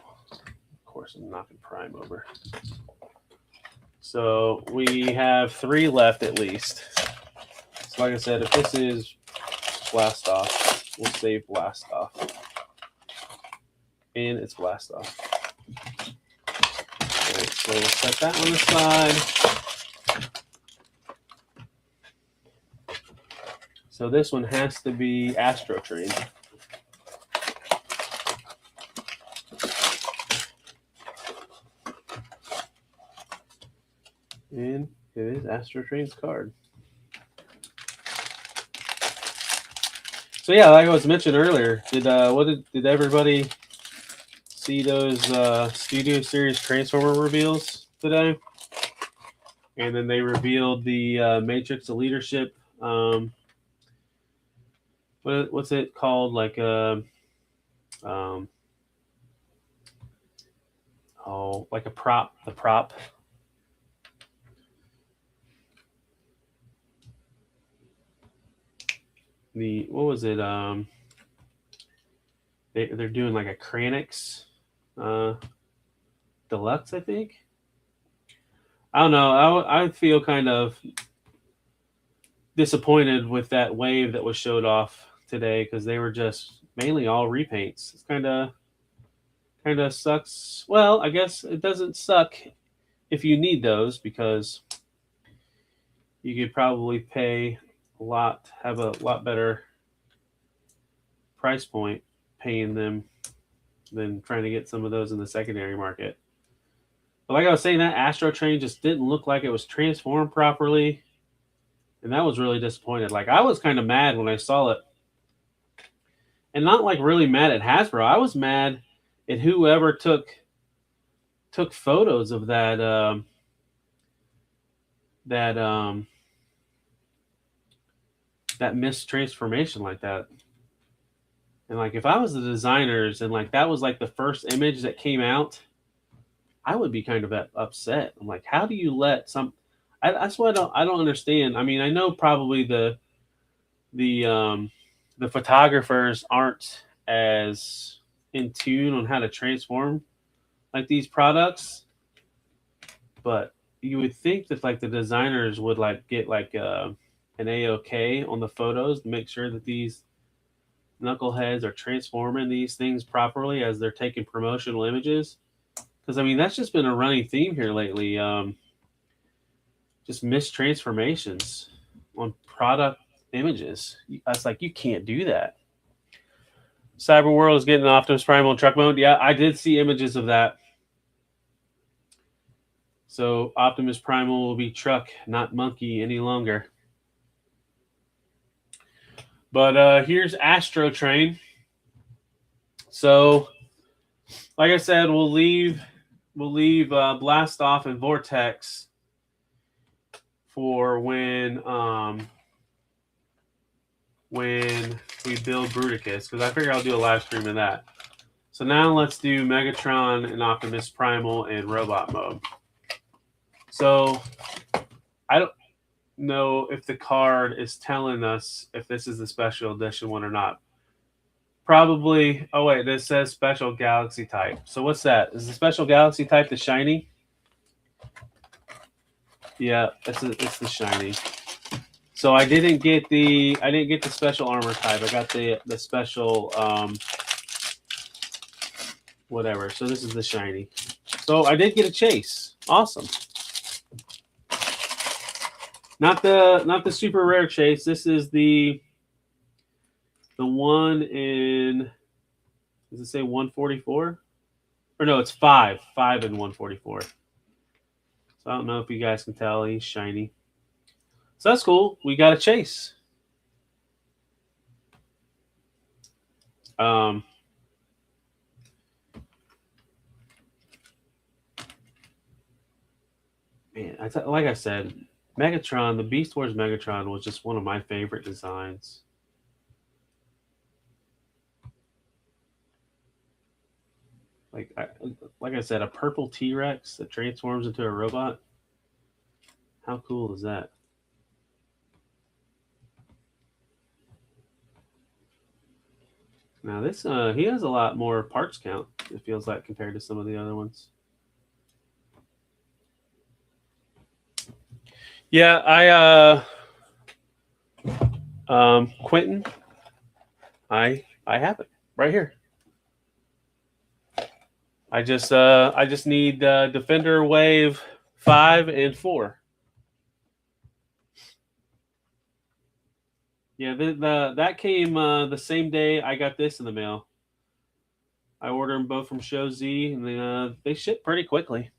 course, I'm knocking Prime over. So we have 3 left at least. So like I said, if this is Blast Off, we'll save Blast Off. And it's Blast Off. Alright, so we'll set that on the side. So this one has to be Astro Train. And it is Astro Train's card. So yeah, like I was mentioned earlier, did everybody see those Studio Series Transformer reveals today? And then they revealed the Matrix of Leadership. What's it called? Like like a prop. The prop. What was it? They're doing like a Kranix Deluxe, I think. I don't know. I feel kind of disappointed with that wave that was showed off today because they were just mainly all repaints. It's kind of sucks. Well, I guess it doesn't suck if you need those because you could probably pay have a lot better price point paying them than trying to get some of those in the secondary market. But like I was saying, that Astro Train just didn't look like it was transformed properly. And that was really disappointed. Like, I was kind of mad when I saw it. And not like really mad at Hasbro. I was mad at whoever took photos of that mistransformation like that. And like if I was the designers and like that was like the first image that came out, I would be kind of upset. I'm like, how do you let that's what I don't understand. I mean, I know probably the photographers aren't as in tune on how to transform like these products, but you would think that like the designers would like get like an A-OK on the photos to make sure that these knuckleheads are transforming these things properly as they're taking promotional images. Because I mean, that's just been a running theme here lately. Just mistransformations on product images. It's like, you can't do that. Cyber World is getting Optimus Primal in truck mode. Yeah, I did see images of that. So Optimus Primal will be truck, not monkey any longer. But here's Astro Train. So, like I said, we'll leave Blast Off and Vortex for when we build Bruticus, because I figure I'll do a live stream of that. So now let's do Megatron and Optimus Primal in robot mode. So I don't know if the card is telling us if this is the special edition one or not. Probably. Oh wait, this says special galaxy type. So what's that? Is the special galaxy type the shiny? Yeah, it's the shiny. So I didn't get the special armor type. I got the special whatever. So this is the shiny. So I did get a chase. Awesome. Not the super rare chase. This is the one in, does it say 144? Or no, it's 5 in 144. So I don't know if you guys can tell. He's shiny. So that's cool. We got a chase. Man, like I said, Megatron, the Beast Wars Megatron was just one of my favorite designs. Like I said, a purple T-Rex that transforms into a robot. How cool is that? Now this, he has a lot more parts count, it feels like, compared to some of the other ones. Yeah, Quentin, I have it right here. I just need Defender Wave 5 and 4. Yeah, that came the same day I got this in the mail. I ordered them both from Show Z, and they ship pretty quickly.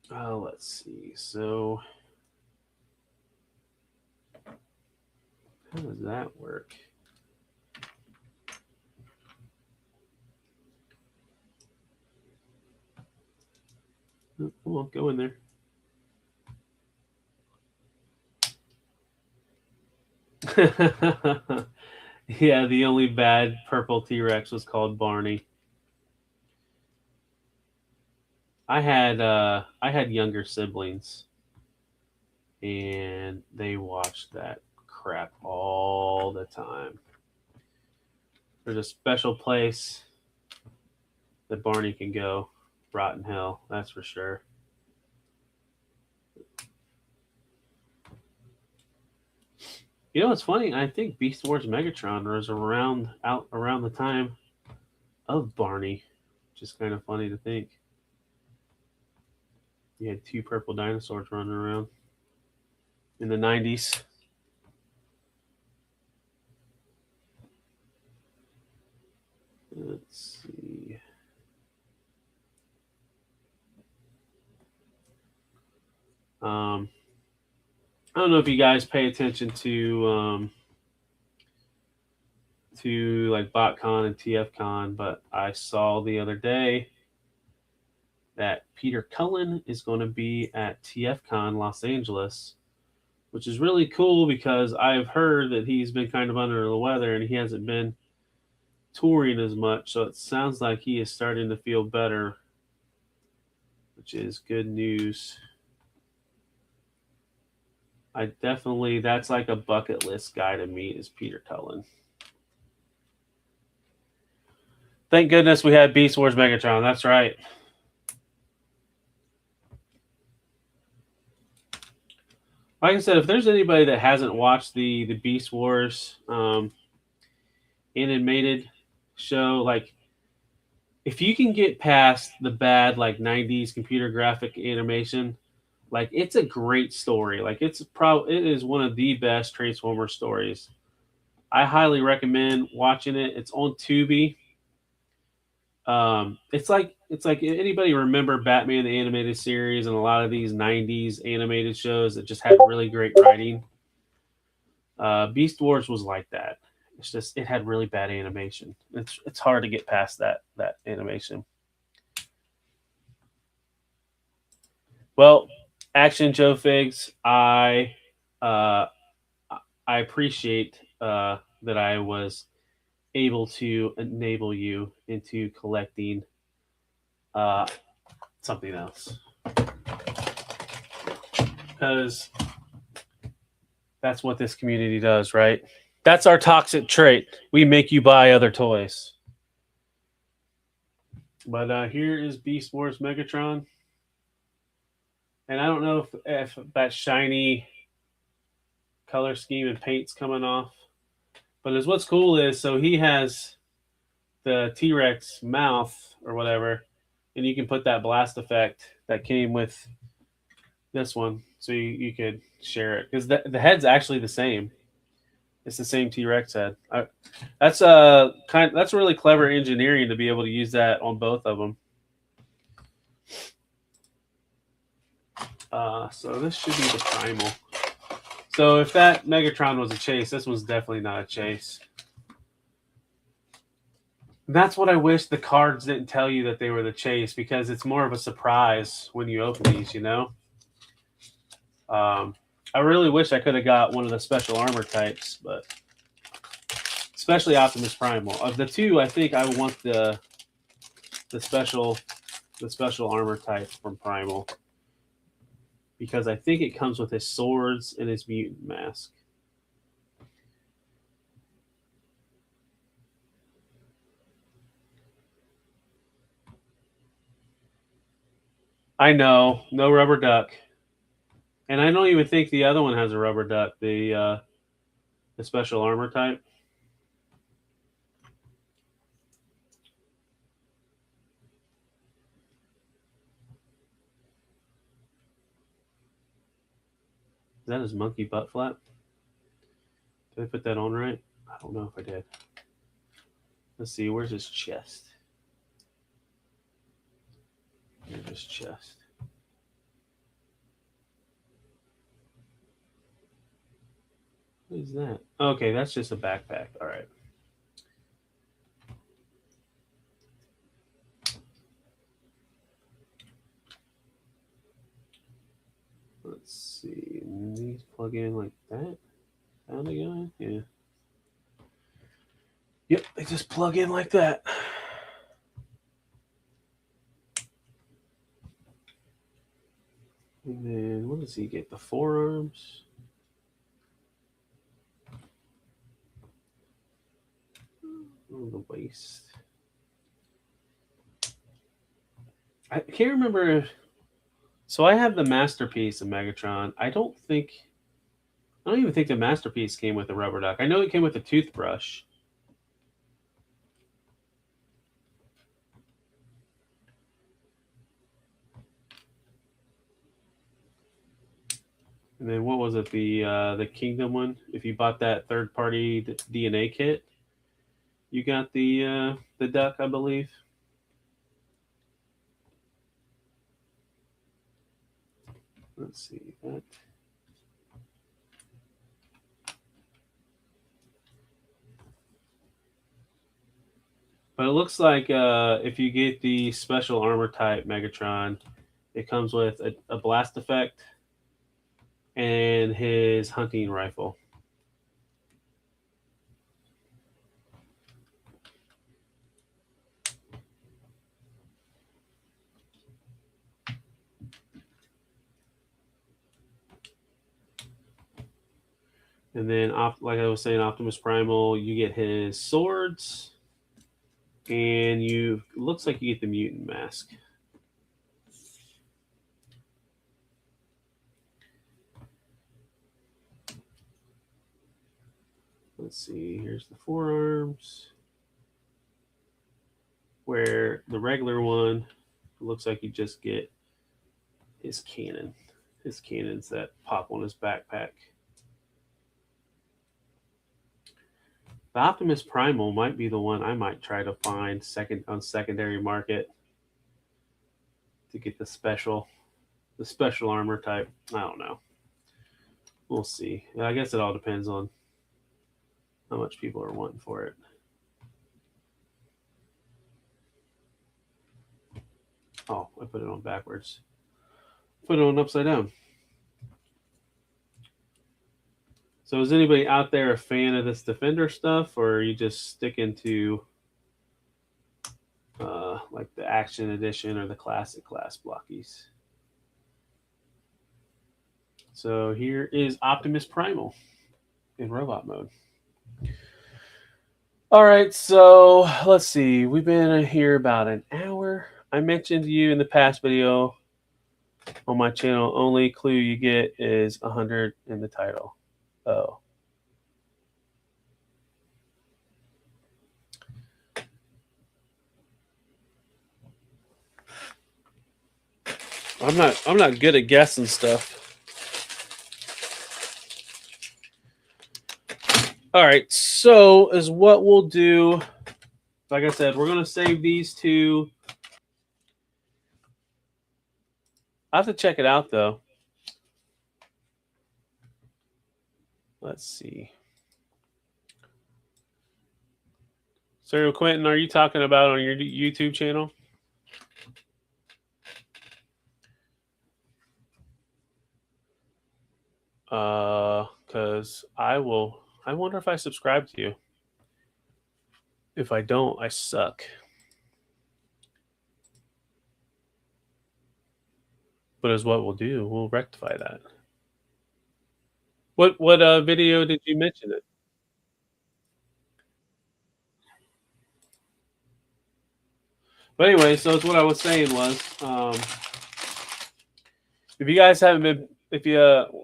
Oh, let's see. So, how does that work? Oh, come on, go in there. Yeah, the only bad purple T-Rex was called Barney. I had younger siblings, and they watched that crap all the time. There's a special place that Barney can go, rotten hell, that's for sure. You know what's funny? I think Beast Wars Megatron was around the time of Barney, which is kind of funny to think. You had 2 purple dinosaurs running around in the 90s. Let's see. I don't know if you guys pay attention to like BotCon and TFCon, but I saw the other day that Peter Cullen is going to be at TFCon Los Angeles, which is really cool because I've heard that he's been kind of under the weather and he hasn't been touring as much. So it sounds like he is starting to feel better, which is good news. That's like a bucket list guy to meet, is Peter Cullen. Thank goodness we had Beast Wars Megatron. That's right. Like I said, if there's anybody that hasn't watched the Beast Wars animated show, like if you can get past the bad like 90s computer graphic animation, like it's a great story. Like it is one of the best Transformers stories. I highly recommend watching it. It's on Tubi. It's like anybody remember Batman the Animated Series and a lot of these 90s animated shows that just had really great writing. Beast Wars was like that. It's just it had really bad animation. It's hard to get past that animation. Well, Action Joe Figs, uh, I appreciate that I was able to enable you into collecting uh, something else, because that's what this community does, right? That's our toxic trait. We make you buy other toys. But here is Beast Wars Megatron. And I don't know if that shiny color scheme and paint's coming off. But as what's cool is, so he has the T-Rex mouth or whatever, and you can put that blast effect that came with this one, so you could share it because the head's actually the same. It's the same T-Rex head. That's really clever engineering to be able to use that on both of them. So this should be the primal. So if that Megatron was a chase, this one's definitely not a chase. That's what I wish the cards didn't tell you that they were the chase, because it's more of a surprise when you open these, you know? I really wish I could have got one of the special armor types, but especially Optimus Primal. Of the two, I think I want the special armor type from Primal, because I think it comes with his swords and his mutant mask. I know, no rubber duck. And I don't even think the other one has a rubber duck, the special armor type. Is that his monkey butt flap? Did I put that on right? I don't know if I did. Let's see, where's his chest? There's his chest. What is that? Okay, that's just a backpack. All right. Let's see. These plug in like that. Found a guy? Yeah. Yep, they just plug in like that. And then what does he get? The forearms. Oh, the waist. I can't remember. So I have the masterpiece of Megatron. I don't even think the masterpiece came with a rubber duck. I know it came with a toothbrush. And then what was it? The Kingdom one. If you bought that third-party DNA kit, you got the duck, I believe. Let's see that. But it looks like if you get the special armor type Megatron, it comes with a blast effect and his hunting rifle. And then, like I was saying, Optimus Primal, you get his swords, and it looks like you get the mutant mask. Let's see, here's the forearms, where the regular one, it looks like you just get his cannon. His cannons that pop on his backpack. The Optimus Primal might be the one I might try to find on secondary market to get the special armor type. I don't know. We'll see. I guess it all depends on how much people are wanting for it. Oh, I put it on backwards. Put it on upside down. So is anybody out there a fan of this Defender stuff, or are you just sticking to like the Action Edition or the Classic class Blokkees? So here is Optimus Primal in robot mode. All right, so let's see. We've been here about an hour. I mentioned to you in the past video on my channel, only clue you get is 100 in the title. Oh. I'm not good at guessing stuff. All right, so is what we'll do. Like I said, we're gonna save these two. I have to check it out though. Let's see. Serial Quentin, are you talking about on your YouTube channel? Because I wonder if I subscribe to you. If I don't, I suck. But as what we'll do, we'll rectify that. What video did you mention it? But anyway, so it's what I was saying was, if you guys haven't been, if you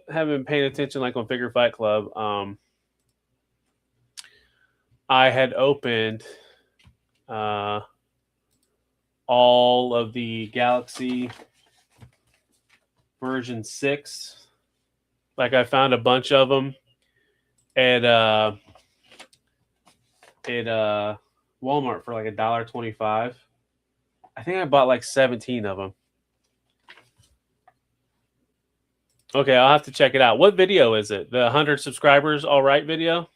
haven't been paying attention, like on Figure Fight Club, I had opened all of the Galaxy version 6. Like I found a bunch of them at Walmart for like $1.25. I think I bought like 17 of them. Okay, I'll have to check it out. What video is it? The 100 subscribers, all right video?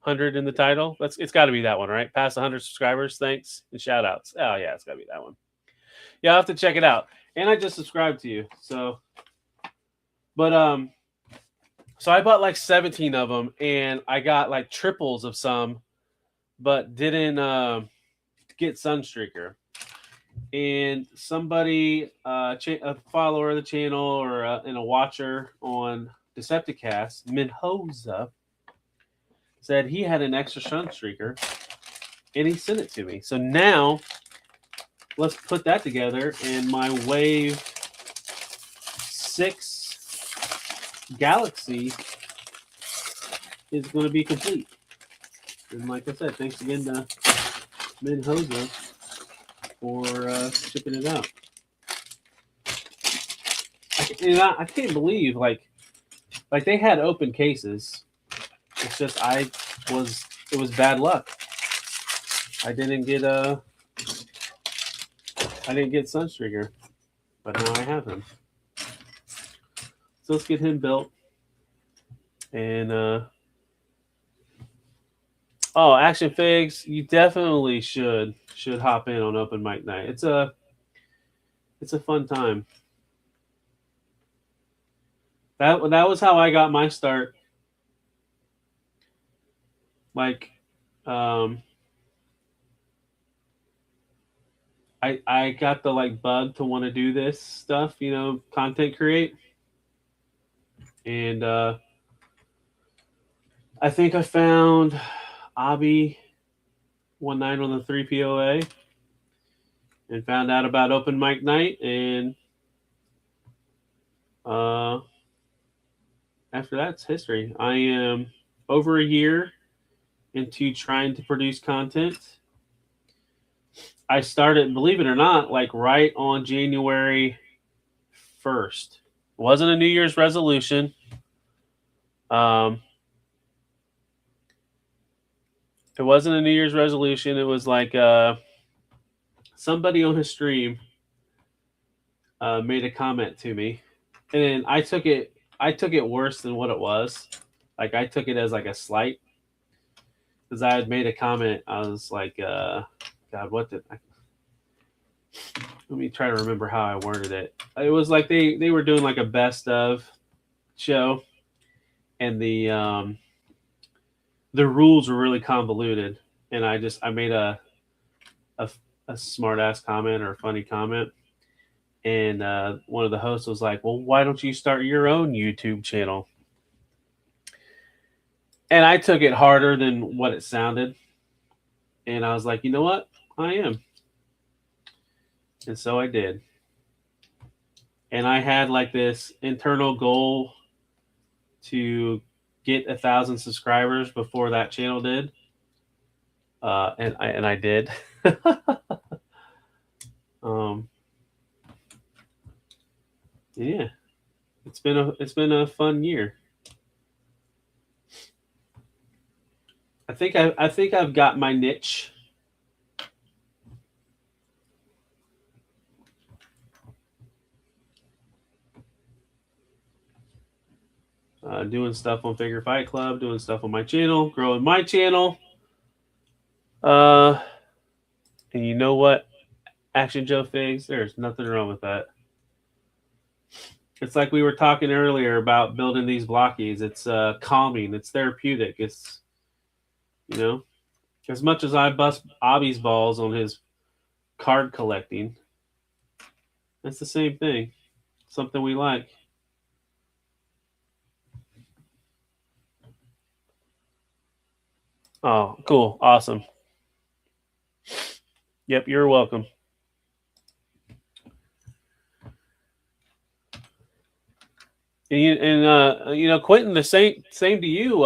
100 in the title? It's got to be that one, right? Past 100 subscribers, thanks, and shout outs. Oh, yeah, it's got to be that one. Yeah, I'll have to check it out. And I just subscribed to you, so. But, so I bought like 17 of them, and I got like triples of some, but didn't get Sunstreaker. And somebody, a follower of the channel or and a watcher on Decepticons, Minhoza, said he had an extra Sunstreaker, and he sent it to me. So now, let's put that together, and my Wave 6 Galaxy is going to be complete. And like I said, thanks again to Minhoza for shipping it out. I can't believe like they had open cases. It's just it was bad luck. I didn't get Sunstreaker, but now I have him. So let's get him built. And Action Figs, you definitely should hop in on open mic night. It's a fun time. That was how I got my start. Like, I got the like bug to want to do this stuff, content create, and I think I found Abby one night on the 3POA and found out about open mic night, and after that's history. I am over a year into trying to produce content. I started, believe it or not, like right on January 1st. It wasn't a New Year's resolution. It wasn't a New Year's resolution. It was like somebody on his stream made a comment to me, and I took it worse than what it was. Like I took it as like a slight, because I had made a comment. I was like, God, what did let me try to remember how I worded it. It was like they were doing like a best of show, and the rules were really convoluted, and I made a smart ass comment or a funny comment, and one of the hosts was like, "Well, why don't you start your own YouTube channel?" And I took it harder than what it sounded, and I was like, "You know what? I am," and so I did. And I had like this internal goal to get 1,000 subscribers before that channel did, and I did. um, yeah, it's been a fun year. I think I've got my niche. Doing stuff on Figure Fight Club, doing stuff on my channel, growing my channel. And you know what? Action Joe Figs, there's nothing wrong with that. It's like we were talking earlier about building these blockies. It's calming. It's therapeutic. It's, you know, as much as I bust Obby's balls on his card collecting, it's the same thing. Something we like. Oh, cool. Awesome. Yep, you're welcome. And you know, Quentin, the same to you.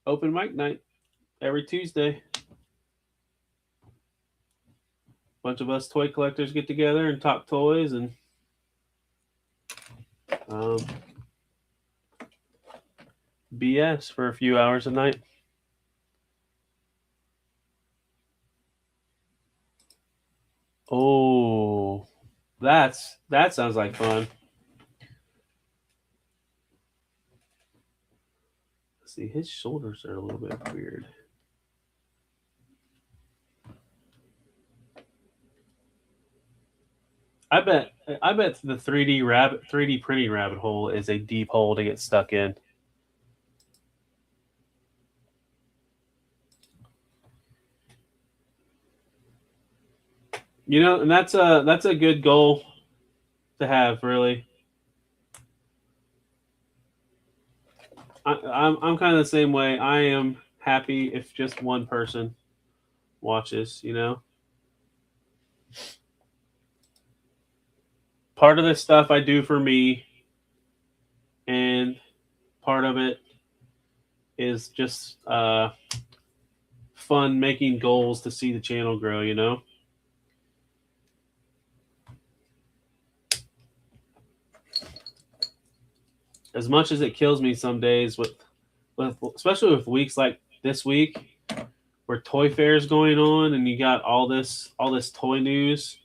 Open mic night every Tuesday. Bunch of us toy collectors get together and talk toys and BS for a few hours a night. Oh, that sounds like fun. Let's see, his shoulders are a little bit weird. I bet the 3D printing rabbit hole is a deep hole to get stuck in. You know, and that's a good goal to have, really. I'm kind of the same way. I am happy if just one person watches, you know. Part of this stuff I do for me, and part of it is just fun making goals to see the channel grow, you know. As much as it kills me some days with especially with weeks like this week where Toy Fair is going on and you got all this toy news,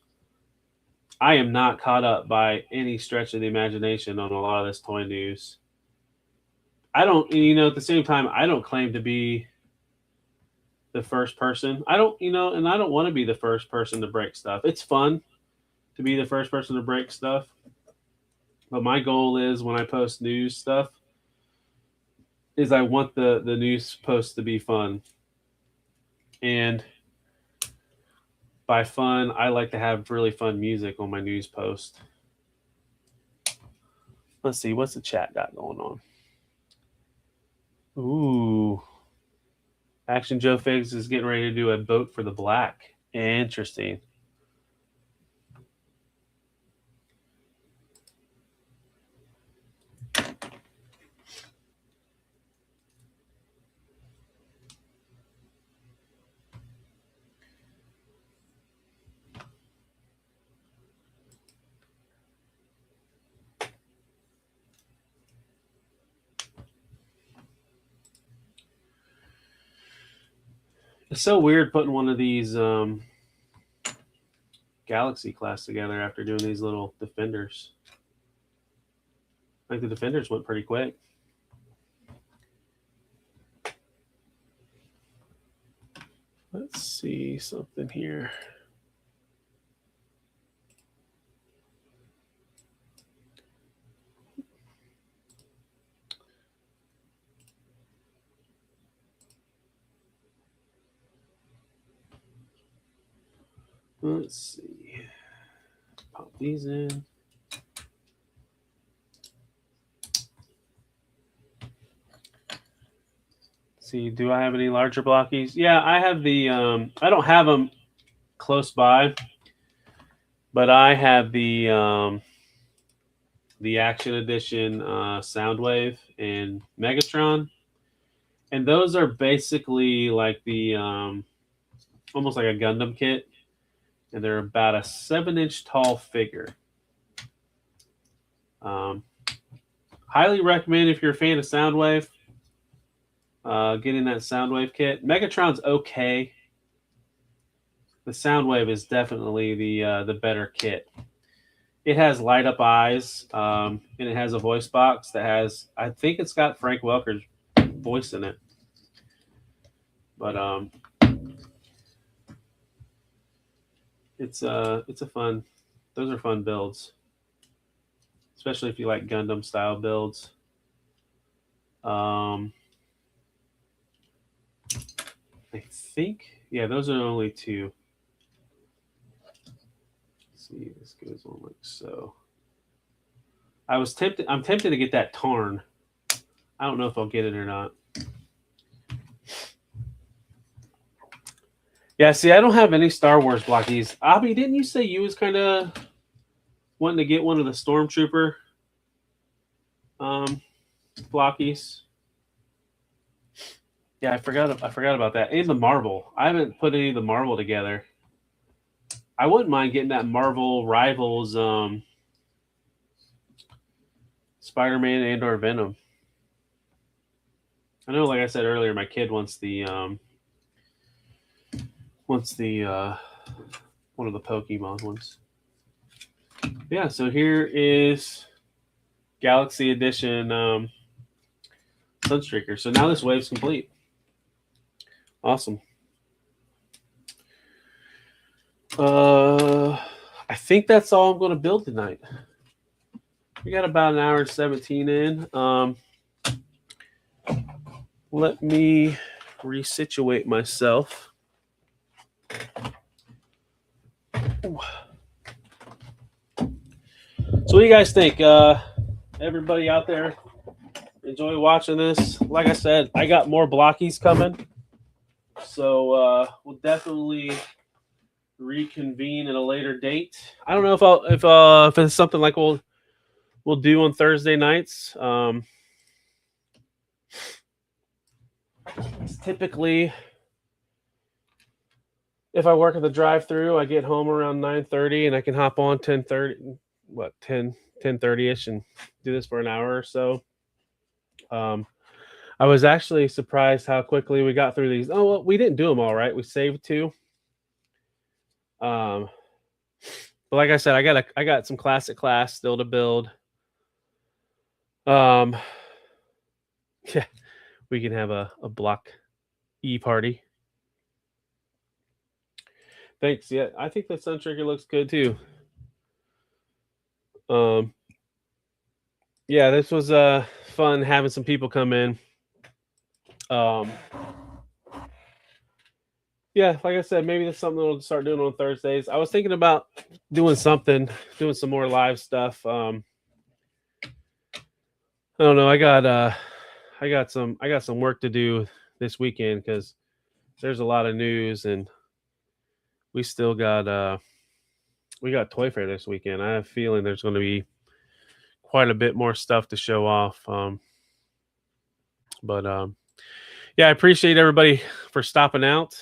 I am not caught up by any stretch of the imagination on a lot of this toy news. I don't, you know, at the same time, I don't claim to be the first person. I don't, you know, and I don't want to be the first person to break stuff. It's fun to be the first person to break stuff. But my goal is when I post news stuff is I want the news post to be fun. And by fun, I like to have really fun music on my news post. Let's see, what's the chat got going on? Ooh. Action Joe Figs is getting ready to do a vote for the black. Interesting. It's so weird putting one of these Galaxy class together after doing these little Defenders. I think the Defenders went pretty quick. Let's see something here. Let's see. Pop these in. See, do I have any larger blockies? Yeah, I have the I don't have them close by, but I have the Action Edition Soundwave and Megatron, and those are basically like the almost like a Gundam kit, and they're about a 7-inch tall figure. Highly recommend if you're a fan of Soundwave, getting that Soundwave kit. Megatron's okay. The Soundwave is definitely the better kit. It has light up eyes, and it has a voice box that has, I think it's got Frank Welker's voice in it. But it's a fun. Those are fun builds, especially if you like Gundam style builds. I think, yeah, those are only two. Let's see, this goes on like so. I'm tempted to get that Tarn. I don't know if I'll get it or not. Yeah, see, I don't have any Star Wars blockies. Abby, didn't you say you was kind of wanting to get one of the Stormtrooper blockies? Yeah, I forgot about that. And the Marvel. I haven't put any of the Marvel together. I wouldn't mind getting that Marvel Rivals Spider-Man and or Venom. I know, like I said earlier, my kid wants the one of the Pokemon ones. Yeah, so here is Galaxy Edition Sunstreaker. So now this wave's complete. Awesome. I think that's all I'm going to build tonight. We got about an hour and 17 in. Let me resituate myself. Ooh. So what do you guys think? Everybody out there enjoy watching this? Like I said, I got more blockies coming. So we'll definitely reconvene at a later date. I don't know if it's something like we'll do on Thursday nights. It's typically, if I work at the drive-through, I get home around 9:30 and I can hop on 10:30ish and do this for an hour or so. I was actually surprised how quickly we got through these. Oh, well, we didn't do them all right. We saved 2. But like I said, I got some classic class still to build. Yeah, we can have a block E party. Thanks. Yeah, I think the Suntrigger looks good too. Yeah, this was fun having some people come in. Yeah, like I said, maybe that's something we'll start doing on Thursdays. I was thinking about doing some more live stuff. I don't know. I got some work to do this weekend because there's a lot of news, and we still got we got Toy Fair this weekend. I have a feeling there's going to be quite a bit more stuff to show off. Yeah, I appreciate everybody for stopping out.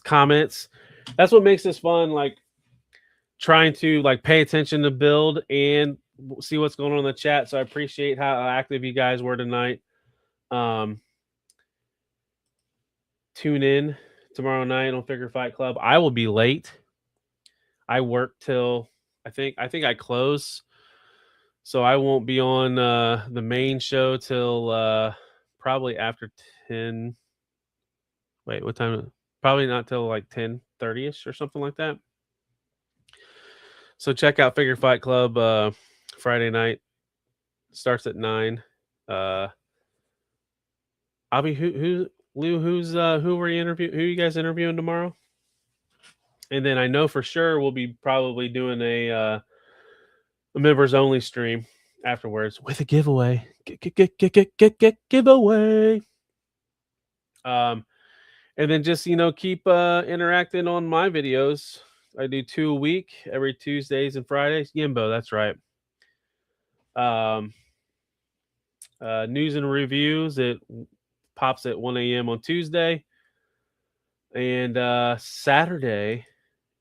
Comments. That's what makes this fun. Like trying to pay attention to build and see what's going on in the chat. So I appreciate how active you guys were tonight. Tune in tomorrow night on Figure Fight Club. I will be late. I work till I think I close, so I won't be on the main show till probably after 10. Wait, what time? Probably not till like 10:30ish or something like that. So check out Figure Fight Club Friday night. Starts at 9. Abby, who Lou, who were you interviewing? Who are you guys interviewing tomorrow? And then I know for sure we'll be probably doing a members only stream afterwards with a giveaway. Giveaway. And then just keep interacting on my videos. I do 2 a week, every Tuesdays and Fridays. Yimbo, that's right. News and reviews. It pops at 1 a.m. on Tuesday. And Saturday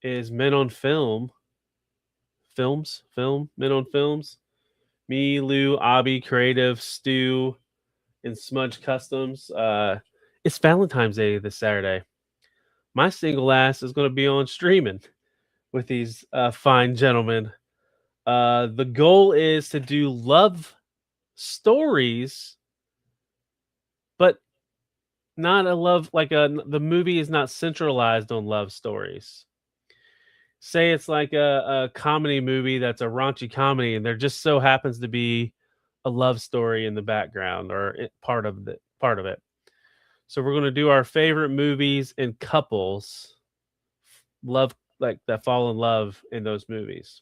is Men on Film. Men on Films. Me, Lou, Abby, Creative, Stu, and Smudge Customs. It's Valentine's Day this Saturday. My single ass is going to be on streaming with these fine gentlemen. The goal is to do love stories, but not a love the movie is not centralized on love stories. Say it's like a comedy movie that's a raunchy comedy, and there just so happens to be a love story in the background or part of it. So we're going to do our favorite movies and couples love that fall in love in those movies.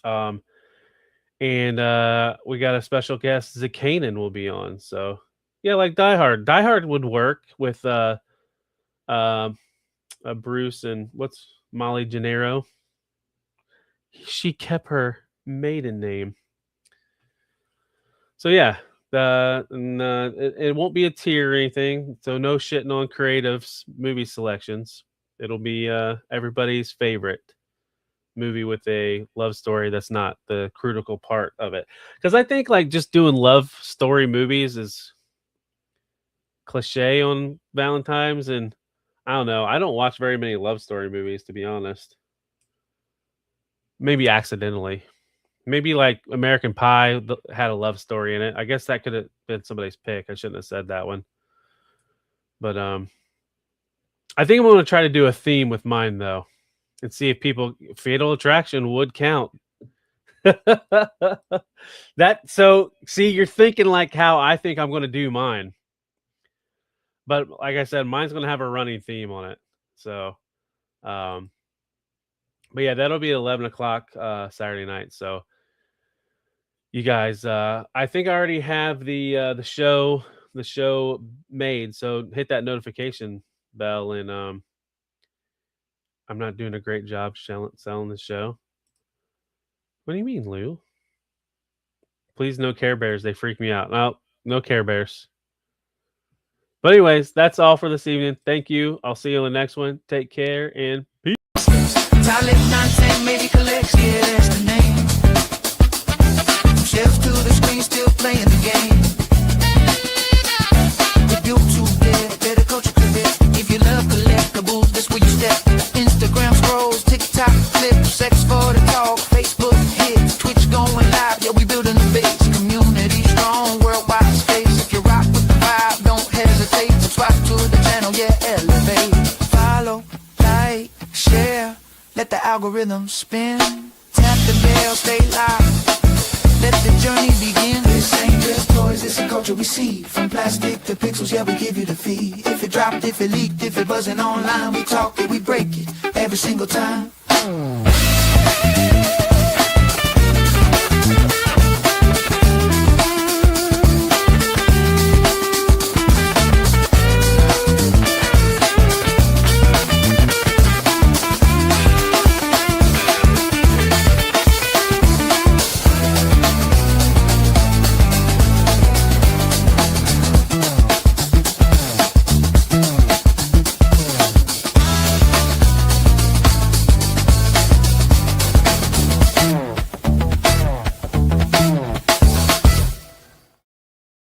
And we got a special guest, Zakanan will be on. So yeah, like Die Hard. Die Hard would work with Bruce and what's Molly Gennaro. She kept her maiden name. So yeah, it won't be a tier or anything. So no shitting on Creative's movie selections. It'll be everybody's favorite movie with a love story that's not the critical part of it. Because I think just doing love story movies is cliche on Valentine's, and I don't know. I don't watch very many love story movies, to be honest. Maybe accidentally. Maybe American Pie had a love story in it. I guess that could have been somebody's pick. I shouldn't have said that one. But I think I'm going to try to do a theme with mine, though, and see if Fatal Attraction would count. See, you're thinking how I think I'm going to do mine. But like I said, mine's going to have a running theme on it. So, but yeah, that'll be 11 o'clock Saturday night. So you guys, I think I already have the show made. So hit that notification bell, and I'm not doing a great job selling the show. What do you mean, Lou? Please, no Care Bears. They freak me out. No Care Bears. But anyways, that's all for this evening. Thank you. I'll see you on the next one. Take care and peace. Talib 19, maybe collects, yeah, that's the name. Shelves to the screen, still playing the game. If you too dead, better coach your career. If you love collectibles, that's where you step. Instagram scrolls, TikTok clips, sex for the talk, Facebook hits, Twitch going live. Yeah, we building a base. Community strong, worldwide space. If you rock with the vibe, don't hesitate. Subscribe to the channel, yeah, elevate. Follow, like, share. Let the algorithm spin. Tap the bell, stay live. Let the journey begin. This ain't just toys, it's a culture we see. From plastic to pixels, yeah, we give you the fee. If it dropped, if it leaked, if it buzzing online, we talk it, we break it every single time.